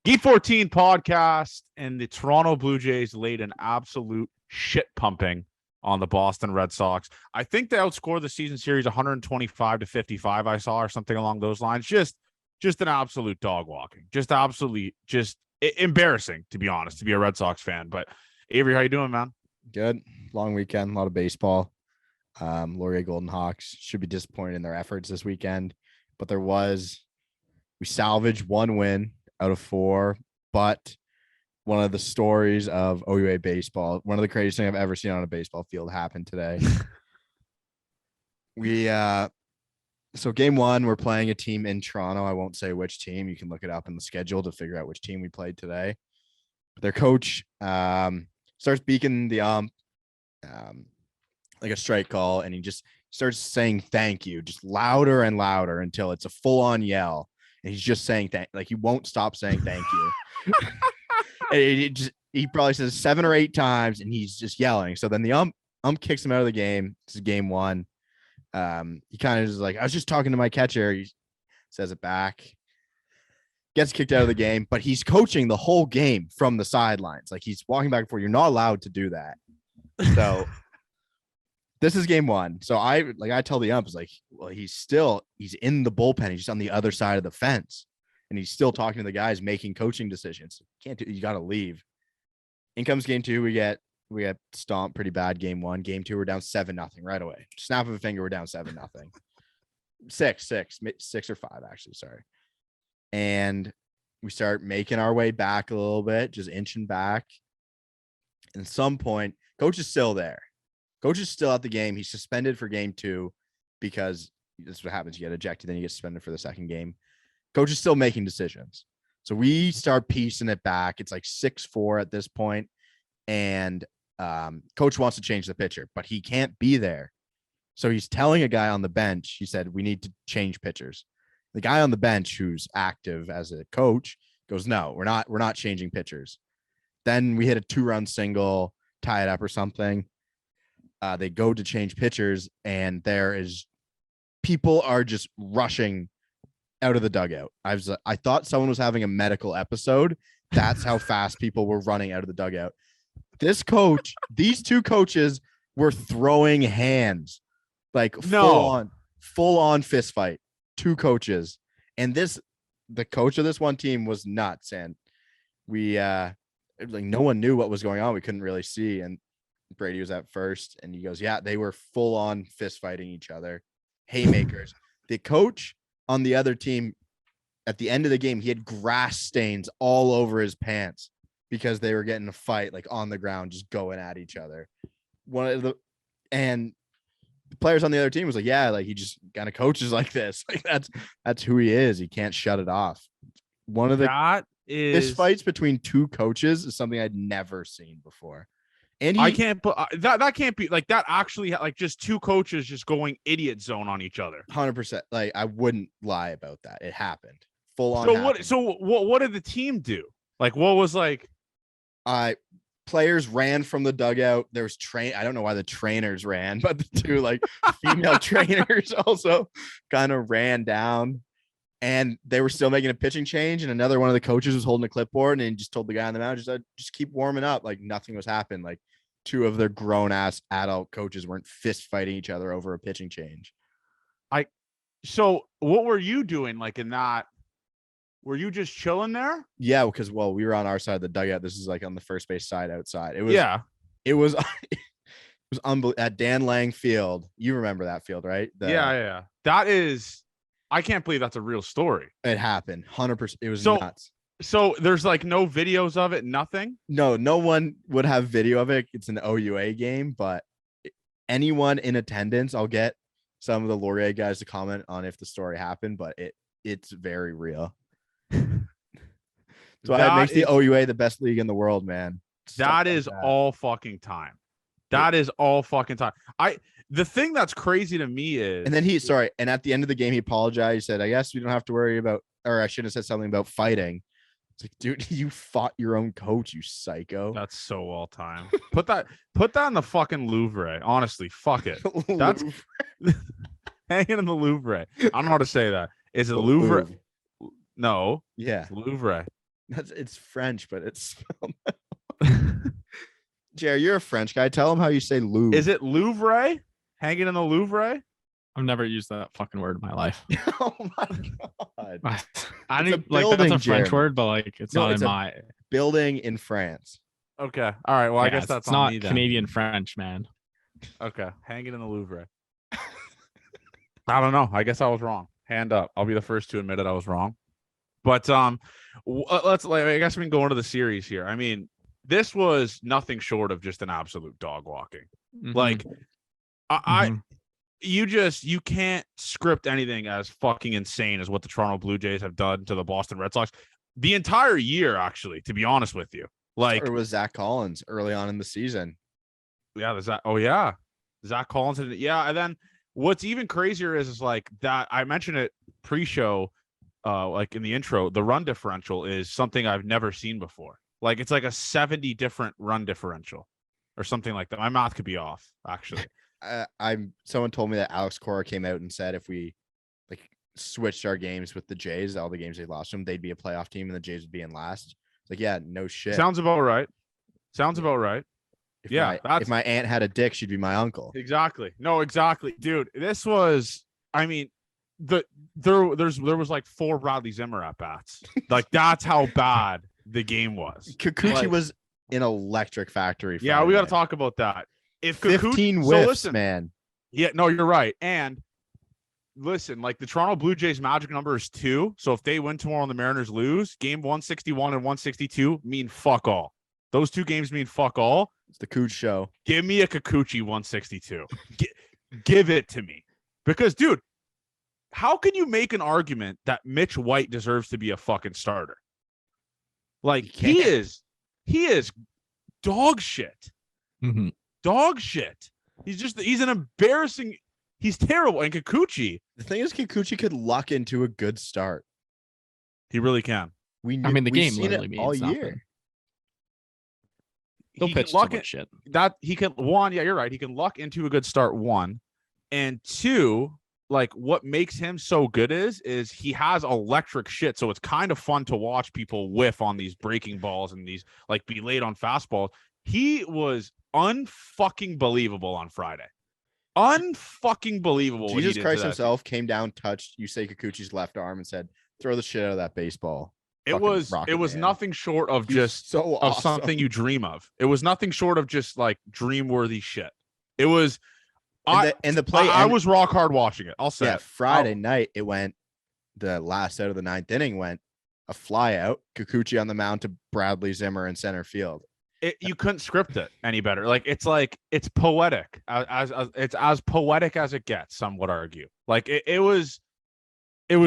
Geek 14 podcast, and the Toronto Blue Jays laid an absolute shit pumping on the Boston Red Sox. I think they outscored the season series 125-55, I saw, or something along those lines. Just an absolute dog walking. Just absolutely embarrassing, to be honest, to be a Red Sox fan. But Avery, how you doing, man? Good. Long weekend, a lot of baseball. Laurier Golden Hawks should be disappointed in their efforts this weekend, but we salvaged one win out of four. But one of the stories of OUA baseball, one of the craziest things I've ever seen on a baseball field happened today. So game one, we're playing a team in Toronto. I won't say which team. You can look it up in the schedule to figure out which team we played today. But their coach starts beaking the like a strike call, and he just starts saying thank you, just louder and louder until it's a full-on yell. And he's just saying like he won't stop saying thank you. And he probably says 7 or 8 times, and he's just yelling. So then the ump kicks him out of the game. This is game one. He kind of is like, I was just talking to my catcher. He says it back, gets kicked out of the game, but he's coaching the whole game from the sidelines. Like, he's walking back and forth. You're not allowed to do that. So this is game one. So I tell the ump, like, well, he's in the bullpen. He's just on the other side of the fence, and he's still talking to the guys making coaching decisions. You got to leave. In comes game two. We get stomped pretty bad game one. Game two, we're down 7-0 right away. Snap of a finger, we're down 7-0. 6 or 5, actually. Sorry. And we start making our way back a little bit, just inching back. And at some point, coach is still there. Coach is still at the game. He's suspended for game two because that's what happens. You get ejected, then you get suspended for the second game. Coach is still making decisions. So we start piecing it back. It's like 6-4 at this point. And coach wants to change the pitcher, but he can't be there. So he's telling a guy on the bench, he said, we need to change pitchers. The guy on the bench who's active as a coach goes, no, we're not changing pitchers. Then we hit a 2-run single, tie it up or something. They go to change pitchers, and people are just rushing out of the dugout. I thought someone was having a medical episode. That's how fast people were running out of the dugout. These two coaches were throwing hands, like full on fist fight. 2 coaches, and the coach of this one team was nuts, and we no one knew what was going on. We couldn't really see, and Brady was at first, and he goes, yeah, they were full on fist fighting each other, haymakers. The coach on the other team, at the end of the game, he had grass stains all over his pants because they were getting a fight, like on the ground, just going at each other. And the players on the other team was like, yeah, like he just kind of coaches like this. Like that's who he is. He can't shut it off. One of the fist fights between 2 coaches is something I'd never seen before. And I can't put that can't be like that. Actually, like just 2 coaches just going idiot zone on each other. 100%. Like, I wouldn't lie about that. It happened full on. So what did the team do? Like, what was like? Players ran from the dugout. There was I don't know why the trainers ran, but the 2 like female trainers also kind of ran down, and they were still making a pitching change. And another one of the coaches was holding a clipboard, and he just told the guy on the mound, just keep warming up. Like nothing was happening. Like 2 of their grown ass adult coaches weren't fist fighting each other over a pitching change. So what were you doing? Like in that, were you just chilling there? Yeah, because we were on our side of the dugout. This is like on the first base side outside. It was unbelievable at Dan Lang Field. You remember that field, right? Yeah. That is, I can't believe that's a real story. It happened 100%. It was nuts. So there's like no videos of it, nothing. No one would have video of it. It's an OUA game, but anyone in attendance, I'll get some of the Laurier guys to comment on if the story happened, but it's very real. So it makes the OUA the best league in the world, man. That is all fucking time. That is all fucking time. The thing that's crazy to me is, and then and at the end of the game, he apologized. He said, I guess we don't have to worry about, or I should have said something about fighting. It's like, dude, you fought your own coach, you psycho. That's so all time. Put that in the fucking Louvre. Honestly, fuck it. That's hanging in the Louvre. I don't know how to say that. Is it Louvre? No. Yeah. Louvre. It's French, but it's Jerry, you're a French guy. Tell him how you say Louvre. Is it Louvre? Hanging in the Louvre? I've never used that fucking word in my life. Oh my god. I It's a don't like that's building, a French Jeremy. word, but like it's No, not it's in a my. building in France. Okay. All right. Well, I Yeah, guess that's it's on not me then. Canadian French, man. Okay. Hanging in the Louvre. I don't know. I guess I was wrong. Hand up. I'll be the first to admit it. I was wrong. But let's I guess we can go into the series here. I mean, this was nothing short of just an absolute dog walking. Mhm. Like Mhm. you can't script anything as fucking insane as what the Toronto Blue Jays have done to the Boston Red Sox the entire year, actually, to be honest with you. Like, It was Zach Collins early on in the season. yeah, there's that. Oh, yeah. Zach Collins. Yeah. And then what's even crazier is like that I mentioned it pre-show, like in the intro, the run differential is something I've never seen before. Like it's like a 70 different run differential or something like that. My math could be off, actually. Someone told me that Alex Cora came out and said if we like switched our games with the Jays, all the games they lost them, they'd be a playoff team and the Jays would be in last. It's like, yeah, no shit. Sounds about right. Sounds about right. If my aunt had a dick, she'd be my uncle. Exactly. No, exactly. Dude, this was, I mean, there was like 4 Bradley Zimmer at bats. Like that's how bad the game was. Kikuchi was an electric factory. Yeah, we got to talk about that. If 15 Kikuchi, whiffs, so listen, man. Yeah, no, you're right. And listen, like the Toronto Blue Jays magic number is 2. So if they win tomorrow and the Mariners lose, game 161 and 162 mean fuck all. Those 2 games mean fuck all. It's the Cooch show. Give me a Kikuchi 162. Give it to me. Because, dude, how can you make an argument that Mitch White deserves to be a fucking starter? Like he is dog shit. Mm-hmm. Dog shit. He's an embarrassing. He's terrible. And Kikuchi. The thing is, Kikuchi could luck into a good start. He really can. The game literally means all nothing. year. He'll He pitch can so luck much shit. That he can one. Yeah, you're right. He can luck into a good start. 1 and 2. Like what makes him so good is he has electric shit. So it's kind of fun to watch people whiff on these breaking balls and these like be late on fastballs. He was unfucking believable on Friday. Unfucking believable. Jesus Christ himself came down, touched Yusei Kikuchi's left arm and said, "Throw the shit out of that baseball." It was nothing short of just so awesome. of something you dream of. It was nothing short of just like dream worthy shit. It was. The play. I was rock hard watching it. I'll say it. Friday night, it went the last out of the 9th inning went a fly out. Kikuchi on the mound to Bradley Zimmer in center field. You couldn't script it any better. Like it's poetic it's as poetic as it gets. Some would argue. Like it was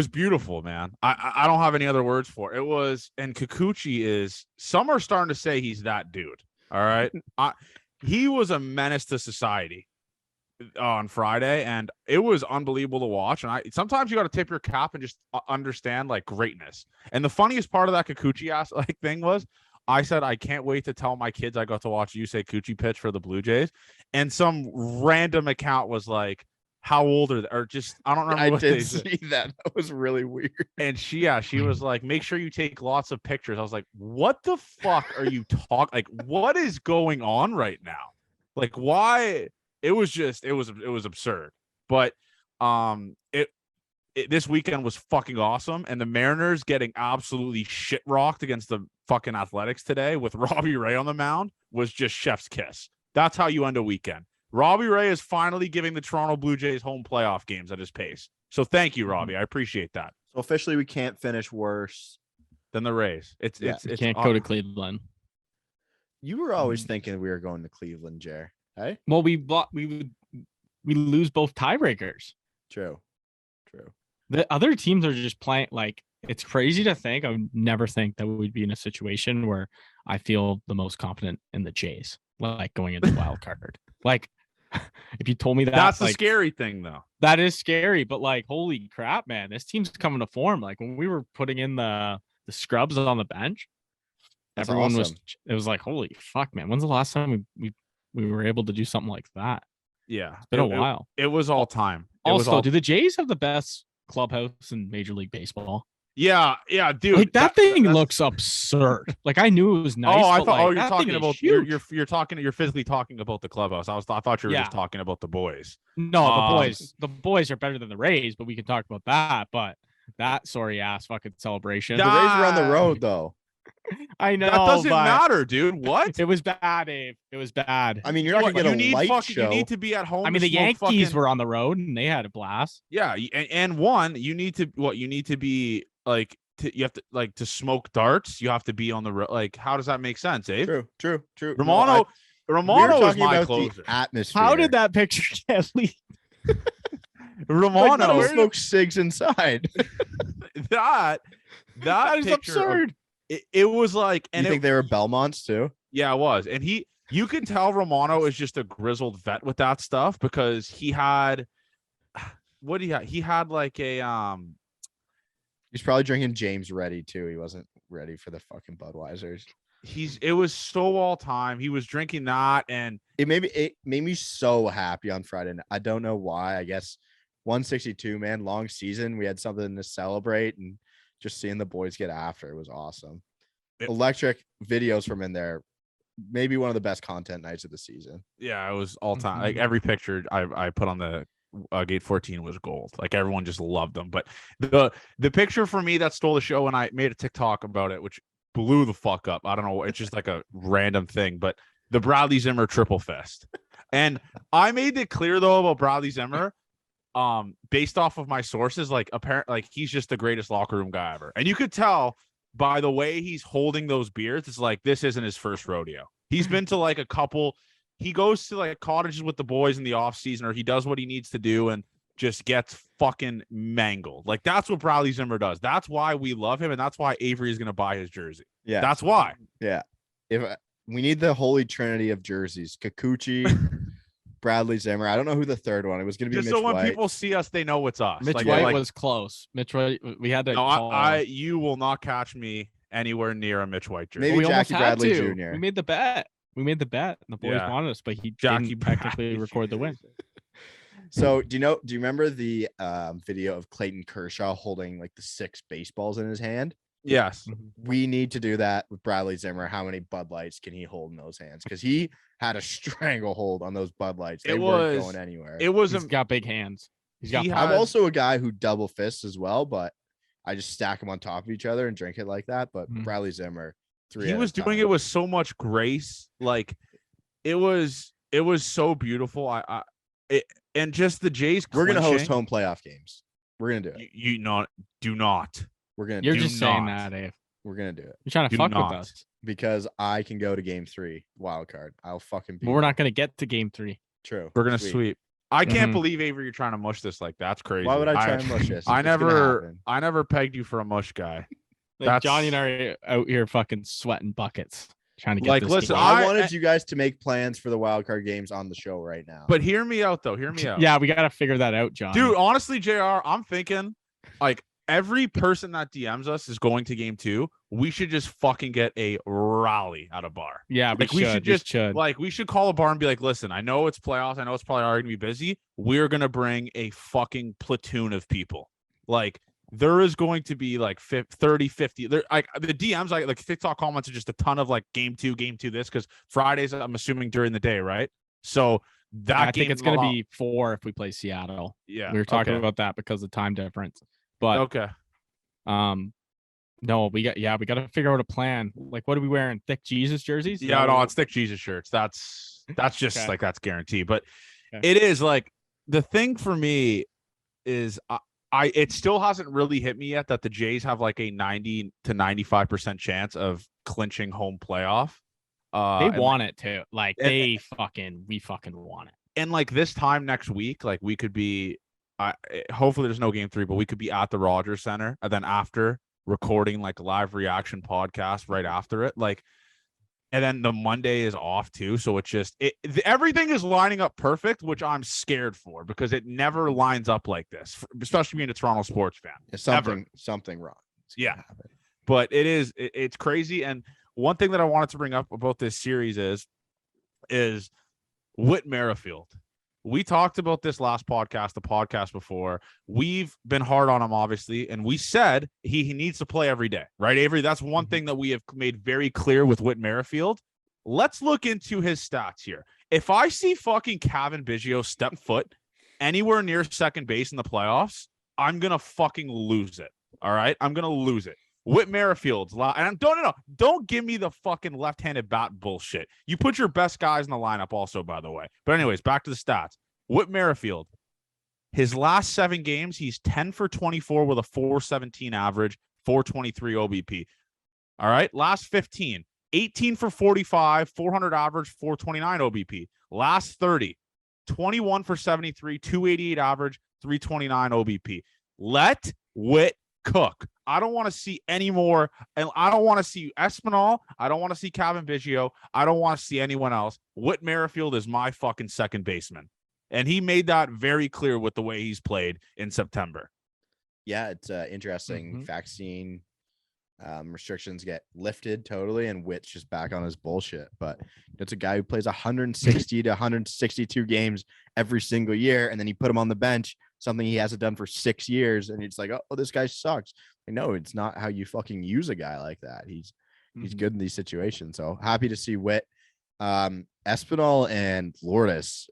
beautiful, man. I don't have any other words for it. It was, and Kikuchi is. Some are starting to say he's that dude. All right, he was a menace to society on Friday, and it was unbelievable to watch. And sometimes you got to tip your cap and just understand like greatness. And the funniest part of that Kikuchi thing was, I said I can't wait to tell my kids I got to watch Yusei Kikuchi pitch for the Blue Jays, and some random account was like, "How old are they?" Or just I don't remember what they said. I did see that. That was really weird. And she was like, "Make sure you take lots of pictures." I was like, "What the fuck are you talking? Like, what is going on right now? Like, why?" It was absurd. But this weekend was fucking awesome, and the Mariners getting absolutely shit rocked against the fucking Athletics today with Robbie Ray on the mound was just chef's kiss. That's how you end a weekend. Robbie Ray is finally giving the Toronto Blue Jays home playoff games at his pace. So thank you, Robbie. I appreciate that. So officially, we can't finish worse than the Rays. It's can't go to Cleveland. You were always thinking we were going to Cleveland, Jer. Hey? Well, we lose both tiebreakers. True. The other teams are just playing like it's crazy to think. I would never think that we'd be in a situation where I feel the most confident in the Jays, like going into the wild card. Like, if you told me that's the scary thing, though. That is scary, but like, holy crap, man, this team's coming to form. Like when we were putting in the scrubs on the bench, that's everyone awesome. It was like, holy fuck, man. When's the last time we were able to do something like that? Yeah, it's been a while. It was all time. Also, do the Jays have the best clubhouse in Major League Baseball? Yeah, dude. Like that thing that's- looks absurd. Like I knew it was nice. Oh, I but, thought. like, You're that talking thing is about huge. you're physically talking about the clubhouse. I thought you were just Yeah. talking about the boys. No, the boys are better than the Rays, but we can talk about that. But that sorry ass fucking celebration. The Rays were on the Nah. road though. I know That doesn't but matter, dude. What? It was bad, Abe. It was bad. I mean, you're not What, gonna get you a need light fucking, show. You need to be at home. I mean, to the smoke Yankees fucking, were on the road and they had a blast. Yeah, and one, you need to be like you have to like to smoke darts. You have to be on the road. Like, how does that make sense, Abe? True. Romano, We were Romano is talking my about closer. the atmosphere. How did that picture get leaked? Romano, Like, let him smoke cigs inside. that That is picture of- absurd. it was like, You and think they were Belmonts too? yeah, it was, and you could tell Romano is just a grizzled vet with that stuff because he had what do you have? He had like a He's probably drinking James Ready too. He wasn't ready for the fucking Budweisers. it was so all time. He was drinking that, and It made me so happy on Friday night. I don't know why. I guess 162, man, long season. We had something to celebrate, and just seeing the boys get after it was awesome. Electric videos from in there, maybe one of the best content nights of the season. yeah, it was all time. Like Mhm. every picture I put on the Gate 14 was gold. Like everyone just loved them. But the picture for me that stole the show, and I made a TikTok about it, which blew the fuck up. I don't know. It's just like a random thing, but the Bradley Zimmer triple fist. And I made it clear though about Bradley Zimmer, based off of my sources, like apparently, like he's just the greatest locker room guy ever. And you could tell by the way he's holding those beers, it's like this isn't his first rodeo. He's been to like a couple. He goes to like cottages with the boys in the off season, or he does what he needs to do and just gets fucking mangled. Like that's what Bradley Zimmer does. That's why we love him, and that's why Avery is going to buy his jersey. Yeah, That's why. yeah. If we need the holy trinity of jerseys, Kikuchi, Bradley Zimmer. I don't know who the third one. It was going to be Just Mitch so when White. people see us, they know it's us. Mitch Like, White like, was close. Mitch White, we had to no, call. you will not catch me anywhere near a Mitch White jersey. Maybe we almost Jackie had Bradley to. Jr. We made the bet. And the boys Yeah. wanted us, but he Jackie didn't technically Bradley record the win. So do you remember the video of Clayton Kershaw holding like the 6 baseballs in his hand? Yes. We need to do that with Bradley Zimmer. How many Bud Lights can he hold in those hands? Because he had a stranglehold on those Bud Lights. They weren't going anywhere. It was He's got big hands. He's got. He I'm has- also a guy who double fists as well, but I just stack them on top of each other and drink it like that. But Mhm. Bradley Zimmer, 3 he at was a doing it time. with so much grace. Like it was so beautiful. And just the Jays. We're gonna host clinching, home playoff games. We're gonna do it. You not do not. We're gonna. You're do just it. saying not. that, Dave. We're gonna do it You're trying to Do fuck not. with us. because I can go to Game 3 wild card. I'll fucking be. But we're not going to get to game 3. True. We're gonna Sweet. sweep. I can't Mhm. believe Avery, you're trying to mush this like that's crazy. Why would I try and mush this? I It's gonna happen. never pegged you for a mush guy. Like That's- Johnny and I are out here fucking sweating buckets trying to get Like, this listen, game. I I- wanted you guys to make plans for the wild card games on the show right now. But hear me out though. Hear me out. Yeah, we got to figure that out, John. Dude, honestly, JR, I'm thinking like every person that DMs us is going to game 2. We should just fucking get a rally at a bar. Yeah, Like we should just should. like we should call a bar and be like, listen, I know it's playoffs. I know it's probably already gonna be busy. We're gonna bring a fucking platoon of people. Like there is going to be like 30, 50. There, like the DMs, like TikTok comments are just a ton of like game two this because Fridays, I'm assuming during the day, right? So that I game think it's going to be 4 if we play Seattle. yeah. We were talking okay. about that because of time difference. But Okay. no, we got to figure out a plan. Like, what are we wearing? Thick Jesus jerseys? Yeah, no, it's thick Jesus shirts. That's just Okay. like that's guaranteed. But Okay. it is like the thing for me is it still hasn't really hit me yet that the Jays have like a 90 to 95% chance of clinching home playoff. They And, want it too. Like and- we fucking want it. and like this time next week, like we could be hopefully there's no game 3, but we could be at the Rogers Center and then after recording like a live reaction podcast right after it. Like, and then the Monday is off too. So it's just everything is lining up perfect, which I'm scared for because it never lines up like this, especially being a Toronto sports fan. Something wrong. It's gonna Yeah. happen. But it's crazy. And one thing that I wanted to bring up about this series is Whit Merrifield. We talked about this last podcast, the podcast before. We've been hard on him, obviously, and we said he needs to play every day, right, Avery? That's one thing that we have made very clear with Whit Merrifield. Let's look into his stats here. If I see fucking Cavan Biggio step foot anywhere near second base in the playoffs, I'm going to fucking lose it, all right? I'm going to lose it. Whit Merrifield's and don't give me the fucking left-handed bat bullshit. You put your best guys in the lineup also, by the way. But anyways, back to the stats. Whit Merrifield, his last 7 games, he's 10 for 24 with a 417 average, 423 OBP. All right. Last 15, 18 for 45, 400 average, 429 OBP. Last 30, 21 for 73, 288 average, 329 OBP. Let Whit cook. I don't want to see any more, and I don't want to see Espinal. I don't want to see Cavan Biggio. I don't want to see anyone else. Whit Merrifield is my fucking second baseman, and he made that very clear with the way he's played in September. Yeah, it's interesting. Vaccine restrictions get lifted totally, and Whit's just back on his bullshit. But it's a guy who plays 160 to 162 games every single year, and then you put him on the bench, something he hasn't done for 6 years, and it's like, oh, this guy sucks. No, it's not how you fucking use a guy like that. He's good in these situations. So happy to see Whit. Espinal and Lourdes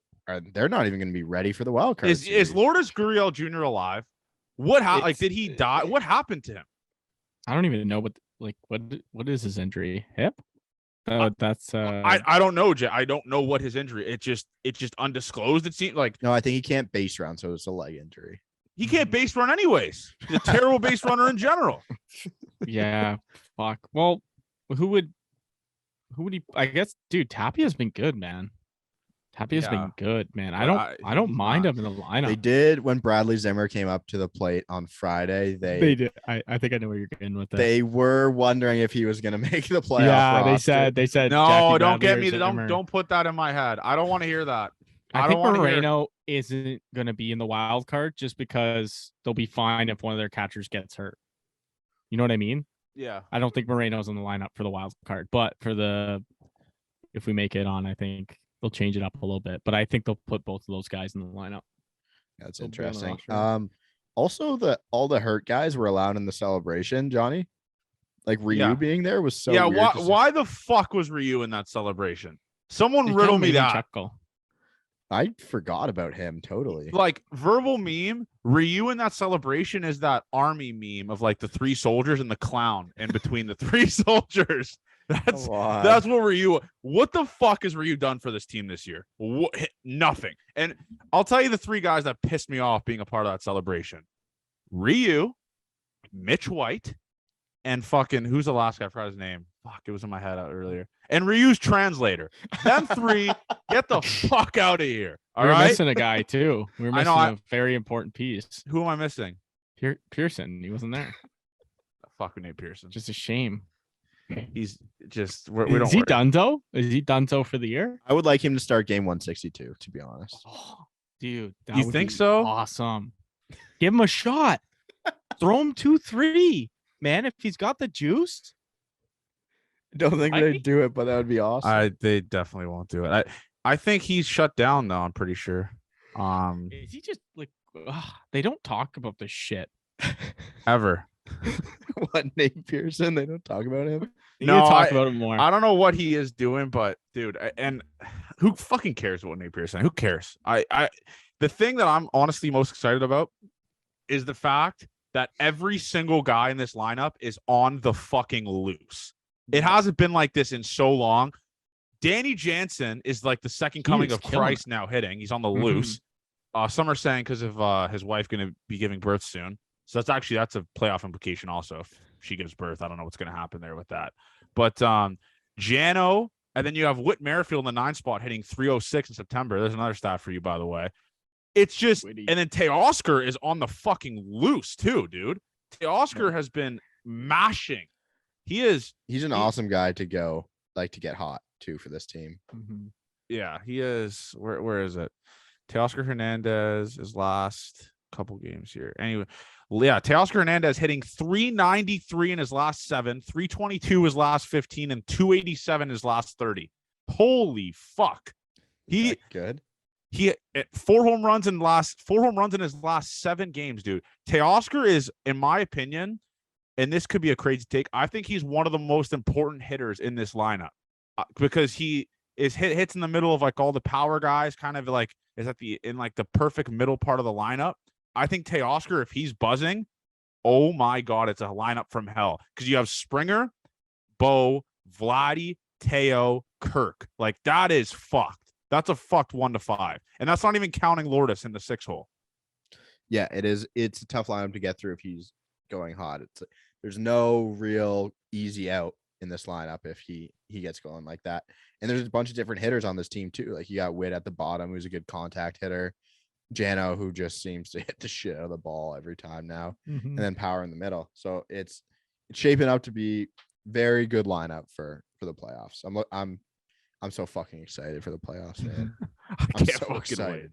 they're not even going to be ready for the wild card. Is Lourdes Gurriel Jr. alive? What did he die? What happened to him? I don't even know what is his injury? Hip? That's I don't know, Jay. I don't know what his injury. It just undisclosed. It seemed like no. I think he can't base run, so it's a leg injury. He can't base run anyways. He's a terrible base runner in general. Yeah, fuck. Well, who would he? I guess, dude, Tapia's been good, man. Tapia's been good, man. I don't mind him in the lineup. They did when Bradley Zimmer came up to the plate on Friday. They did. I think I know where you're getting with that. They were wondering if he was going to make the playoff. Yeah, roster. they said. No, Jackie don't get Bradley me. Don't put that in my head. I don't want to hear that. I think Moreno isn't going to be in the wild card just because they'll be fine if one of their catchers gets hurt. You know what I mean? Yeah. I don't think Moreno's in the lineup for the wild card, but if we make it on, I think they'll change it up a little bit. But I think they'll put both of those guys in the lineup. That's interesting. Also, all the hurt guys were allowed in the celebration, Johnny. Like Ryu being there was so weird. Why the fuck was Ryu in that celebration? Someone riddle me that. Chuckle. I forgot about him totally. Like verbal meme, Ryu in that celebration is that army meme of like the 3 soldiers and the clown in between the 3 soldiers. That's what Ryu. What the fuck has Ryu done for this team this year? Nothing. And I'll tell you the 3 guys that pissed me off being a part of that celebration: Ryu, Mitch White, and fucking who's the last guy? I forgot his name. Fuck, it was in my head out earlier. And Ryu's translator. Them 3, get the fuck out of here. All right. We're missing a guy too. We're missing a very important piece. Who am I missing? Pearson. He wasn't there. Fucking Nate Pearson. Just a shame. He's just. We don't. Is he done though? Is he done so for the year? I would like him to start game 162. To be honest. Oh, dude, you think so? Awesome. Give him a shot. Throw him 2-3, man. If he's got the juice. Don't think they'd do it, but that would be awesome. They definitely won't do it. I think he's shut down though. I'm pretty sure. Is he just like they don't talk about this shit ever? What, Nate Pearson? They don't talk about him. No, talk about him more. I don't know what he is doing, but dude, and who fucking cares about Nate Pearson? Who cares? The thing that I'm honestly most excited about is the fact that every single guy in this lineup is on the fucking loose. It hasn't been like this in so long. Danny Jansen is like the second coming of Christ now hitting. He's on the loose. Some are saying because of his wife going to be giving birth soon. So that's a playoff implication also. If she gives birth, I don't know what's going to happen there with that. But Jano, and then you have Whit Merrifield in the 9 spot hitting 306 in September. There's another stat for you, by the way. It's just, and then Teoscar is on the fucking loose too, dude. Teoscar has been mashing. He's an awesome guy to go, like, to get hot too for this team. Yeah, he is. Where is it? Teoscar Hernandez is last couple games here. Anyway, yeah, Teoscar Hernandez hitting 393 in his last 7, 322 his last 15, and 287 his last 30. Holy fuck. Good. He 4 home runs in his last 7 games, dude. Teoscar is, in my opinion, and this could be a crazy take, I think he's one of the most important hitters in this lineup because he is hits in the middle of like all the power guys, kind of like is in like the perfect middle part of the lineup. I think Teoscar, if he's buzzing, oh my God, it's a lineup from hell because you have Springer, Bo, Vladdy, Teo, Kirk. Like that is fucked. That's a fucked 1 to 5, and that's not even counting Lourdes in the 6 hole. Yeah, it is. It's a tough lineup to get through if he's going hot. There's no real easy out in this lineup if he gets going like that. And there's a bunch of different hitters on this team too. Like you got Witt at the bottom, who's a good contact hitter. Jano, who just seems to hit the shit out of the ball every time now, and then Power in the middle. So it's shaping up to be very good lineup for the playoffs. I'm so fucking excited for the playoffs, man. I'm so excited.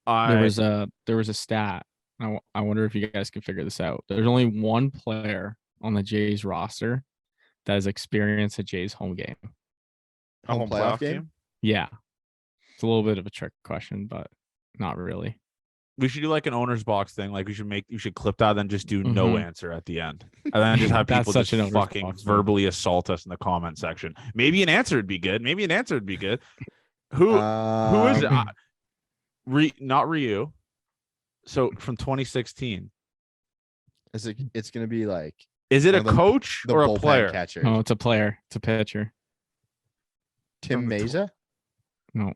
There was a stat. I wonder if you guys can figure this out. There's only one player on the Jays roster that has experienced a Jays home game. A home playoff game? Yeah. It's a little bit of a trick question, but not really. We should do like an owner's box thing. Like you should clip that, then just do no answer at the end, and then just have people just fucking verbally assault us in the comment section. Maybe an answer would be good. Who is it? Not Ryu. So from 2016. It's gonna be like. Is it a coach or a player? Catcher. No, it's a player. It's a pitcher. Tim Mesa? No.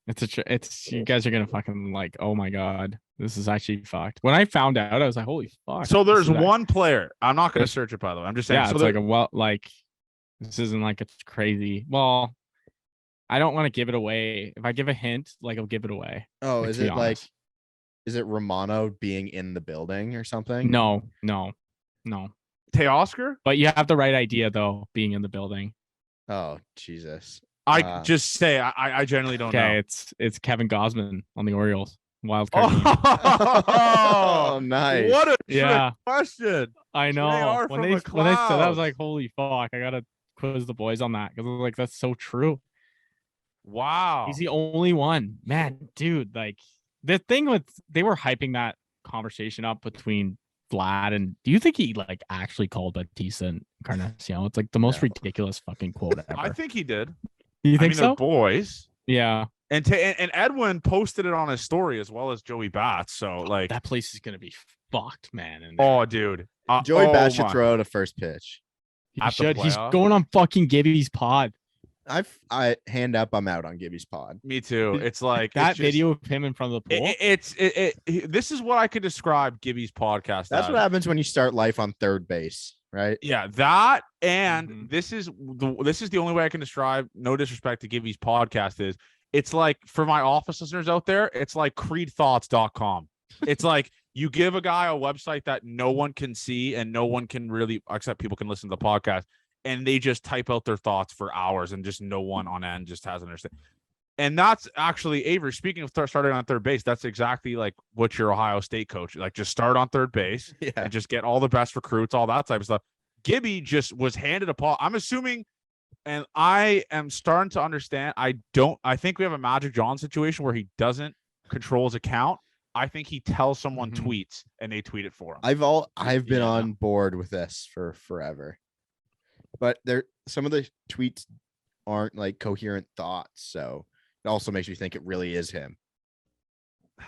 It's you guys are gonna fucking like, oh my God, this is actually fucked. When I found out, I was like, holy fuck. So there's one player. I'm not gonna search it, by the way. I'm just saying. Yeah, so it's this isn't like it's crazy. Well, I don't want to give it away. If I give a hint, like I'll give it away. Oh, is it Romano being in the building or something? No. Teoscar? But you have the right idea though, being in the building. Oh, Jesus. I just say I genuinely don't know. Okay, it's Kevin Gosman on the Orioles wild card game. Oh, nice. What a trick question. I know. When they said that, I was like, holy fuck, I gotta quiz the boys on that because I was like, that's so true. Wow. He's the only one. Man, dude, like the thing with they were hyping that conversation up between Vlad and do you think he like actually called Batista and Encarnacion? It's like the most ridiculous fucking quote ever. I think he did. You think so? They're boys. Yeah. And Edwin posted it on his story as well as Joey Bats. So like that place is gonna be fucked, man. Oh, dude. Joey Bats should throw out a first pitch. He should. He's going on fucking Gibby's pod. I hand up. I'm out on Gibby's pod. Me too. It's like that video of him in front of the pool. This is what I could describe Gibby's podcast. That's what happens when you start life on third base, right? Yeah, that and this is the only way I can describe. No disrespect to Gibby's podcast is. It's like for my office listeners out there. It's like creedthoughts.com. It's like you give a guy a website that no one can see and no one can really except people can listen to the podcast. And they just type out their thoughts for hours and just no one on end just has understand. And that's actually Avery. Speaking of starting on third base, that's exactly like what your Ohio State coach like. Just start on third base and just get all the best recruits, all that type of stuff. Gibby just was handed a ball. I'm assuming, and I am starting to understand. I think we have a Magic John situation where he doesn't control his account. I think he tells someone tweets and they tweet it for him. I've been on board with this for forever. But some of the tweets aren't like coherent thoughts, so it also makes me think it really is him.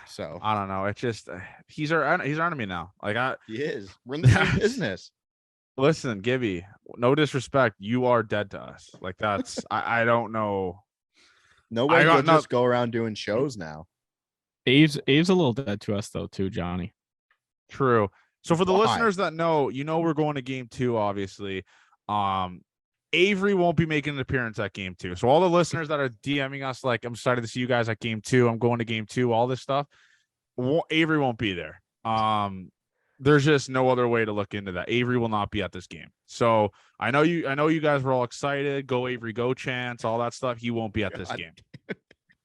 So I don't know. It's just he's our enemy now. Like he is. We're in the same business. Listen, Gibby, no disrespect, you are dead to us. Like that's I don't know. Nobody will just go around doing shows now. Abe's a little dead to us though too, Johnny. True. So for the listeners that know, we're going to game 2, obviously. Avery won't be making an appearance at game 2. So all the listeners that are DMing us, like, I'm excited to see you guys at game 2. I'm going to game 2, all this stuff. Avery won't be there. There's just no other way to look into that. Avery will not be at this game. So I know you guys were all excited. Go Avery, go chance, all that stuff. He won't be at this game.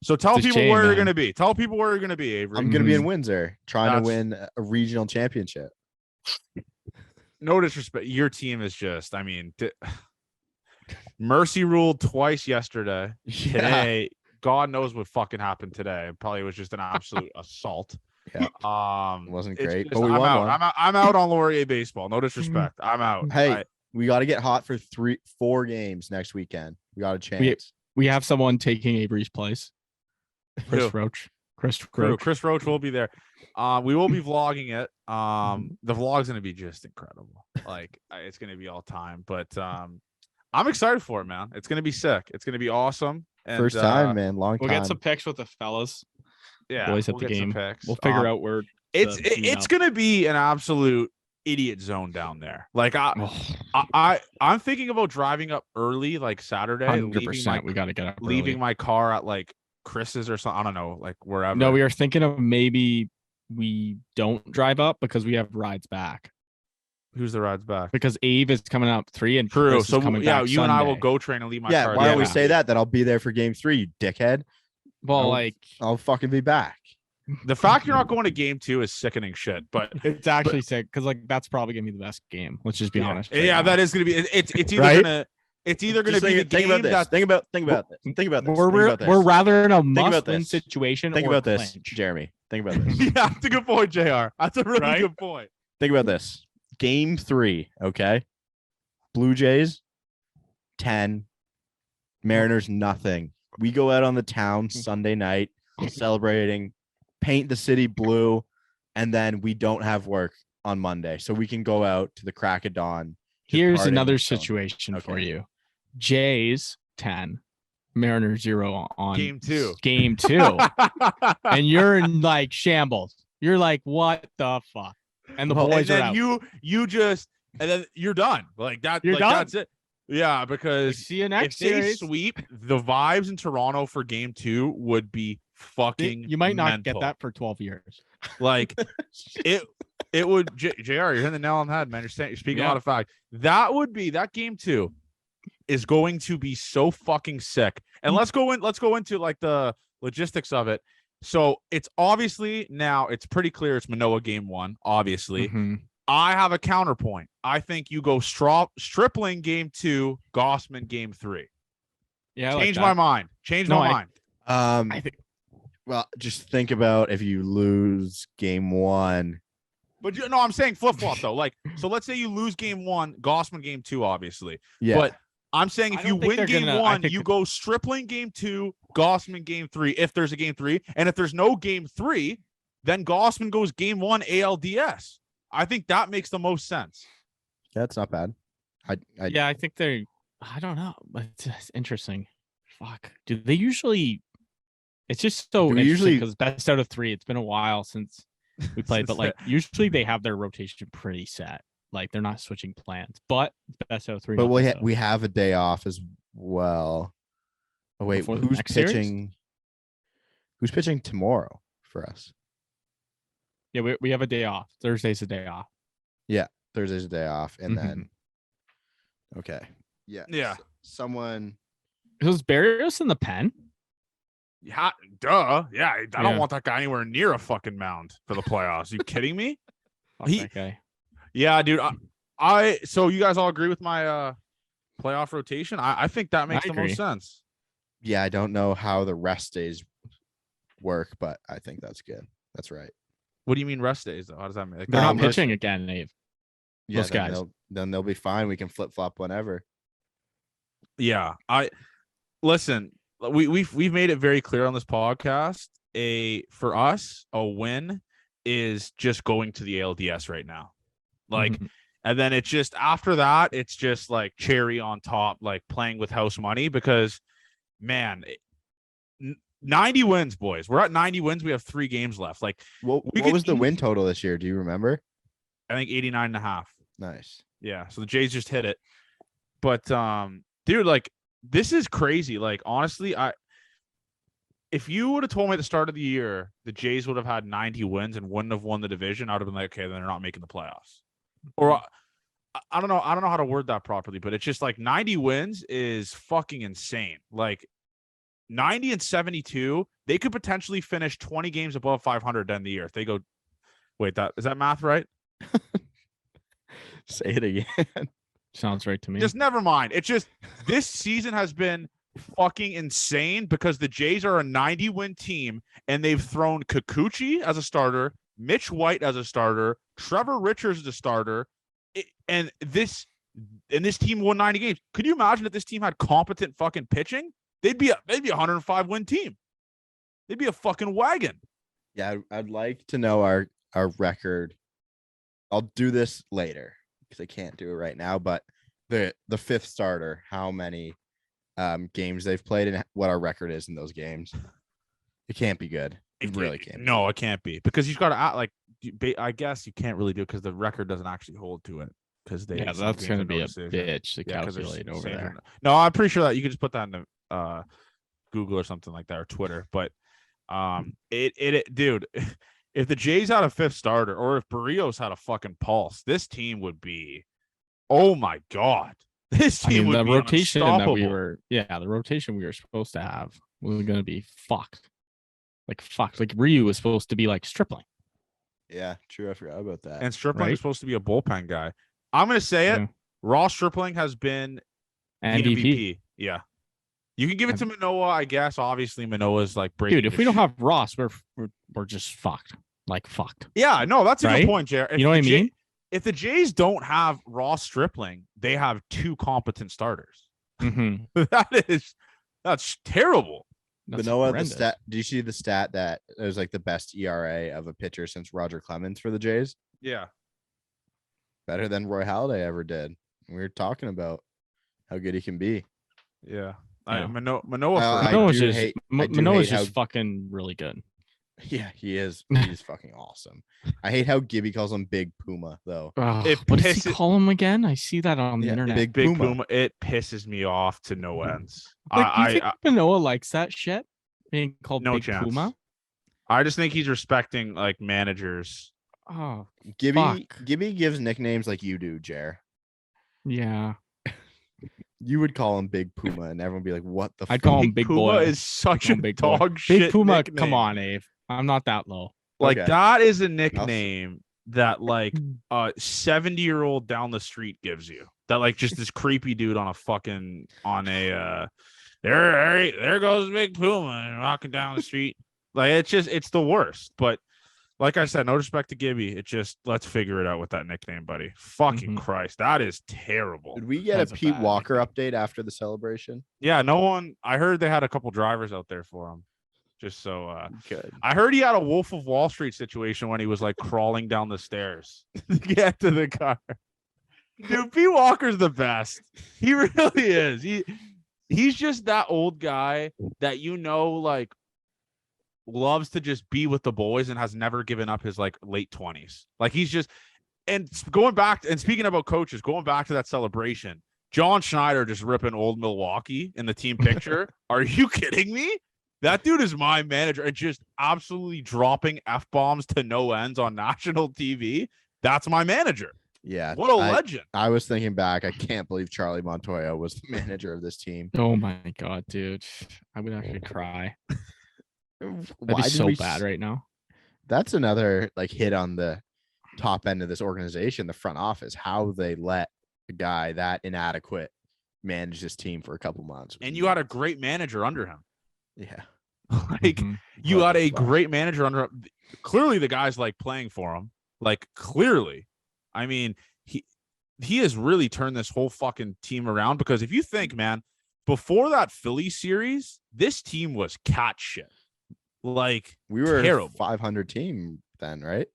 So tell people where you're going to be. Tell people where you're going to be, Avery. I'm going to be in Windsor trying to win a regional championship. No disrespect. Your team is just, Mercy ruled twice yesterday. Today, God knows what fucking happened today. It probably was just an absolute assault. Yeah. It wasn't it's great, just- but we I'm won out. one. I'm out on Laurier baseball. No disrespect. I'm out. Hey, we got to get hot for 4 games next weekend. We got a chance. We have someone taking Avery's place. Chris Who? Roach. Chris True. Roach. Chris Roach will be there. We will be vlogging it. The vlog's gonna be just incredible. Like it's gonna be all time. But I'm excited for it, man. It's gonna be sick. It's gonna be awesome. And, First time, man. Long We'll time. get some pics with the fellas. Yeah, Boys at we'll the get some game. pics. We'll figure out where It's gonna be an absolute idiot zone down there. Like I'm thinking about driving up early, like Saturday. 100%. We got to get up. Leaving my car at like Chris's or something. I don't know, like wherever. No, we are thinking of maybe we don't drive up because we have rides back. Who's the rides back? Because Ave is coming up 3 and True. Chris is So coming yeah, back you and I will Sunday. go train and leave my Yeah, car. why there. don't we say that I'll be there for game 3, you dickhead? Well, like I'll fucking be back. The fact you're not going to game 2 is sickening shit. But it's actually sick because like that's probably gonna be the best game. Let's just be honest. right yeah, now. that is gonna be. It's either Right? gonna. It's either gonna Just be the think game about this. that. Think about this. Think about this. We're rather in a about must-win this. situation. Think or about this, clinch. Jeremy. Think about this. Yeah, that's a good point, Jr. That's a really Right? good point. Think about this. Game 3, okay? Blue Jays 10, Mariners nothing. We go out on the town Sunday night celebrating, paint the city blue, and then we don't have work on Monday. So we can go out to the crack of dawn. just Here's partying another with someone. situation for Okay. you. Jays 10, Mariners 0 on Game 2. Game 2. And you're in like shambles. You're like, what the fuck? And the Well, boys and are then out. you just and then you're done. Like that. You're like, done. That's it. Yeah, Like, because see you if next they series. sweep, the vibes in Toronto for game 2 would be fucking. You might not get mental. that for 12 years. Like it would. Jr. You're hitting the nail on the head, man. You're speaking a Yeah. lot of fact. That would be that game 2 is going to be so fucking sick. And let's go into like the logistics of it. So it's obviously now it's pretty clear it's Manoah game 1, obviously. Mhm. I have a counterpoint. I think you go Stripling game 2, Gossman game 3. Yeah, I like Change that. my mind. Change No, my I- mind. I think Well, just think about if you lose game 1. But no, I'm saying flip flop though. Like, so let's say you lose game 1, Gossman game 2, obviously. Yeah. But I'm saying I if you don't think win they're game gonna- I 1, think- you go Stripling game 2, Gossman game 3. If there's a game 3, and if there's no game 3, then Gossman goes game 1 ALDS. I think that makes the most sense. That's not bad. I yeah, I think they're. I don't know. But it's interesting. Fuck. Do they usually? It's just so Do we interesting usually- because best out of 3. It's been a while since we played, but like usually they have their rotation pretty set. Like they're not switching plans. But best out of 3. But not best out. we have a day off as well. Oh wait, Before the who's next series? pitching? Who's pitching tomorrow for us? Yeah, we have a day off. Thursday's a day off. Thursday's a day off, and Mhm. then okay, yeah, Yeah. Someone. Was Barrios in the pen? Yeah, duh. Yeah, I don't Yeah. want that guy anywhere near a fucking mound for the playoffs. You kidding me? Fuck He- that guy. Yeah, dude. I so you guys all agree with my playoff rotation? I think that makes I the agree. most sense. Yeah, I don't know how the rest days work, but I think that's good. That's right. What do you mean rest days though? How does that make? They're not Um, pitching again, Dave. Yeah, Those then guys. they'll be fine. We can flip flop whenever. Yeah, I listen. We've made it very clear on this podcast. For us, a win is just going to the ALDS right now. Like, Mhm. and then it's just after that, it's just like cherry on top, like playing with house money. Because, man, 90 wins, boys. We're at 90 wins. We have 3 games left. Like, What We what could was the eat- win total this year? Do you remember? I think 89.5. Nice. Yeah, so the Jays just hit it. But dude, like this is crazy. Like honestly, if you would have told me at the start of the year the Jays would have had 90 wins and wouldn't have won the division, I would have been like, okay, then they're not making the playoffs. Or I don't know how to word that properly, but it's just like 90 wins is fucking insane. Like 90 and 72, they could potentially finish 20 games above 500 to end the year if they go. Wait, is that math right? Say it again. Sounds right to me. Just never mind. It's just this season has been fucking insane because the Jays are a 90-win team and they've thrown Kikuchi as a starter, Mitch White as a starter, Trevor Richards as a starter, and this team won 90 games. Could you imagine if this team had competent fucking pitching? They'd be a 105-win team. They'd be a fucking wagon. Yeah, I'd like to know our record. I'll do this later because I can't do it right now. But the fifth starter, how many games they've played and what our record is in those games. It can't be good. It really can't. No, it can't be because you've got to act like. I guess you can't really do it because the record doesn't actually hold to it. Because that's going to be a bitch to calculate over there. No, I'm pretty sure that you can just put that in Google or something like that or Twitter. But dude, if the Jays had a fifth starter or if Barrios had a fucking pulse, this team would be, oh my god, this team would the be rotation that we unstoppable. the rotation we were supposed to have was going to be fucked. Like Ryu was supposed to be like Stripling. Yeah, true. I forgot about that. And Stripling Right? is supposed to be a bullpen guy. I'm going to say it. Yeah. Ross Stripling has been the MVP. Yeah. You can give it to Manoah, I guess. Obviously, Manoah's like breaking. Dude, if we don't have Ross, we're just fucked. Like fucked. Yeah, no, that's a Right? good point, Jared. You know what I mean? If the Jays don't have Ross Stripling, they have two competent starters. Mm-hmm. That's terrible. Manoah, the stat. Do you see the stat that it was like the best ERA of a pitcher since Roger Clemens for the Jays? Yeah. Better than Roy Halladay ever did. We were talking about how good he can be. Yeah. Yeah. Manoah. Manoah's hate just fucking really good. Yeah, he is. He's fucking awesome. I hate how Gibby calls him Big Puma, though. What does he call him again? I see that on the internet. Big Big Puma. Puma. It pisses me off to no ends. Like, do you think Manoah likes that shit? Being called No Big chance. Puma? I just think he's respecting like managers. Oh, Gibby gives nicknames like you do, Jer. yeah. You would call him Big Puma, and everyone would be like, "What the?" I'd call him Big Puma Boy. is such a Big Boy. dog shit. Big Puma, nickname. come on, Abe. I'm not that low. Like Okay. that is a nickname that like a 70-year-old down the street gives you. That like just this creepy dude on there goes Big Puma and rocking down the street. Like it's the worst. But like I said, no respect to Gibby. It just let's figure it out with that nickname, buddy. Fucking Christ, that is terrible. Did we get That's a a Pete bad Walker nickname. update after the celebration? Yeah, no one. I heard they had a couple drivers out there for him. Just so Good. I heard he had a Wolf of Wall Street situation when he was like crawling down the stairs to get to the car. Dude, Pete Walker's the best. He really is. He's just that old guy that like loves to just be with the boys and has never given up his like late 20s. Like he's just and going back and speaking about coaches, going back to that celebration, John Schneider just ripping old Milwaukee in the team picture. Are you kidding me? That dude is my manager and just absolutely dropping F-bombs to no ends on national TV. That's my manager. Yeah. What a legend. I was thinking back. I can't believe Charlie Montoyo was the manager of this team. Oh my god, dude. I would actually cry. That'd be Why so bad right now. That's another like hit on the top end of this organization, the front office, how they let a guy that inadequate manage this team for a couple months. And you had a great manager under him. Yeah. Like you What got the a fuck? great manager under him. Clearly the guy's like playing for him. Like clearly. I mean, he has really turned this whole fucking team around because if you think, man, before that Philly series, this team was cat shit. Like We were terrible. a 500 team then, right?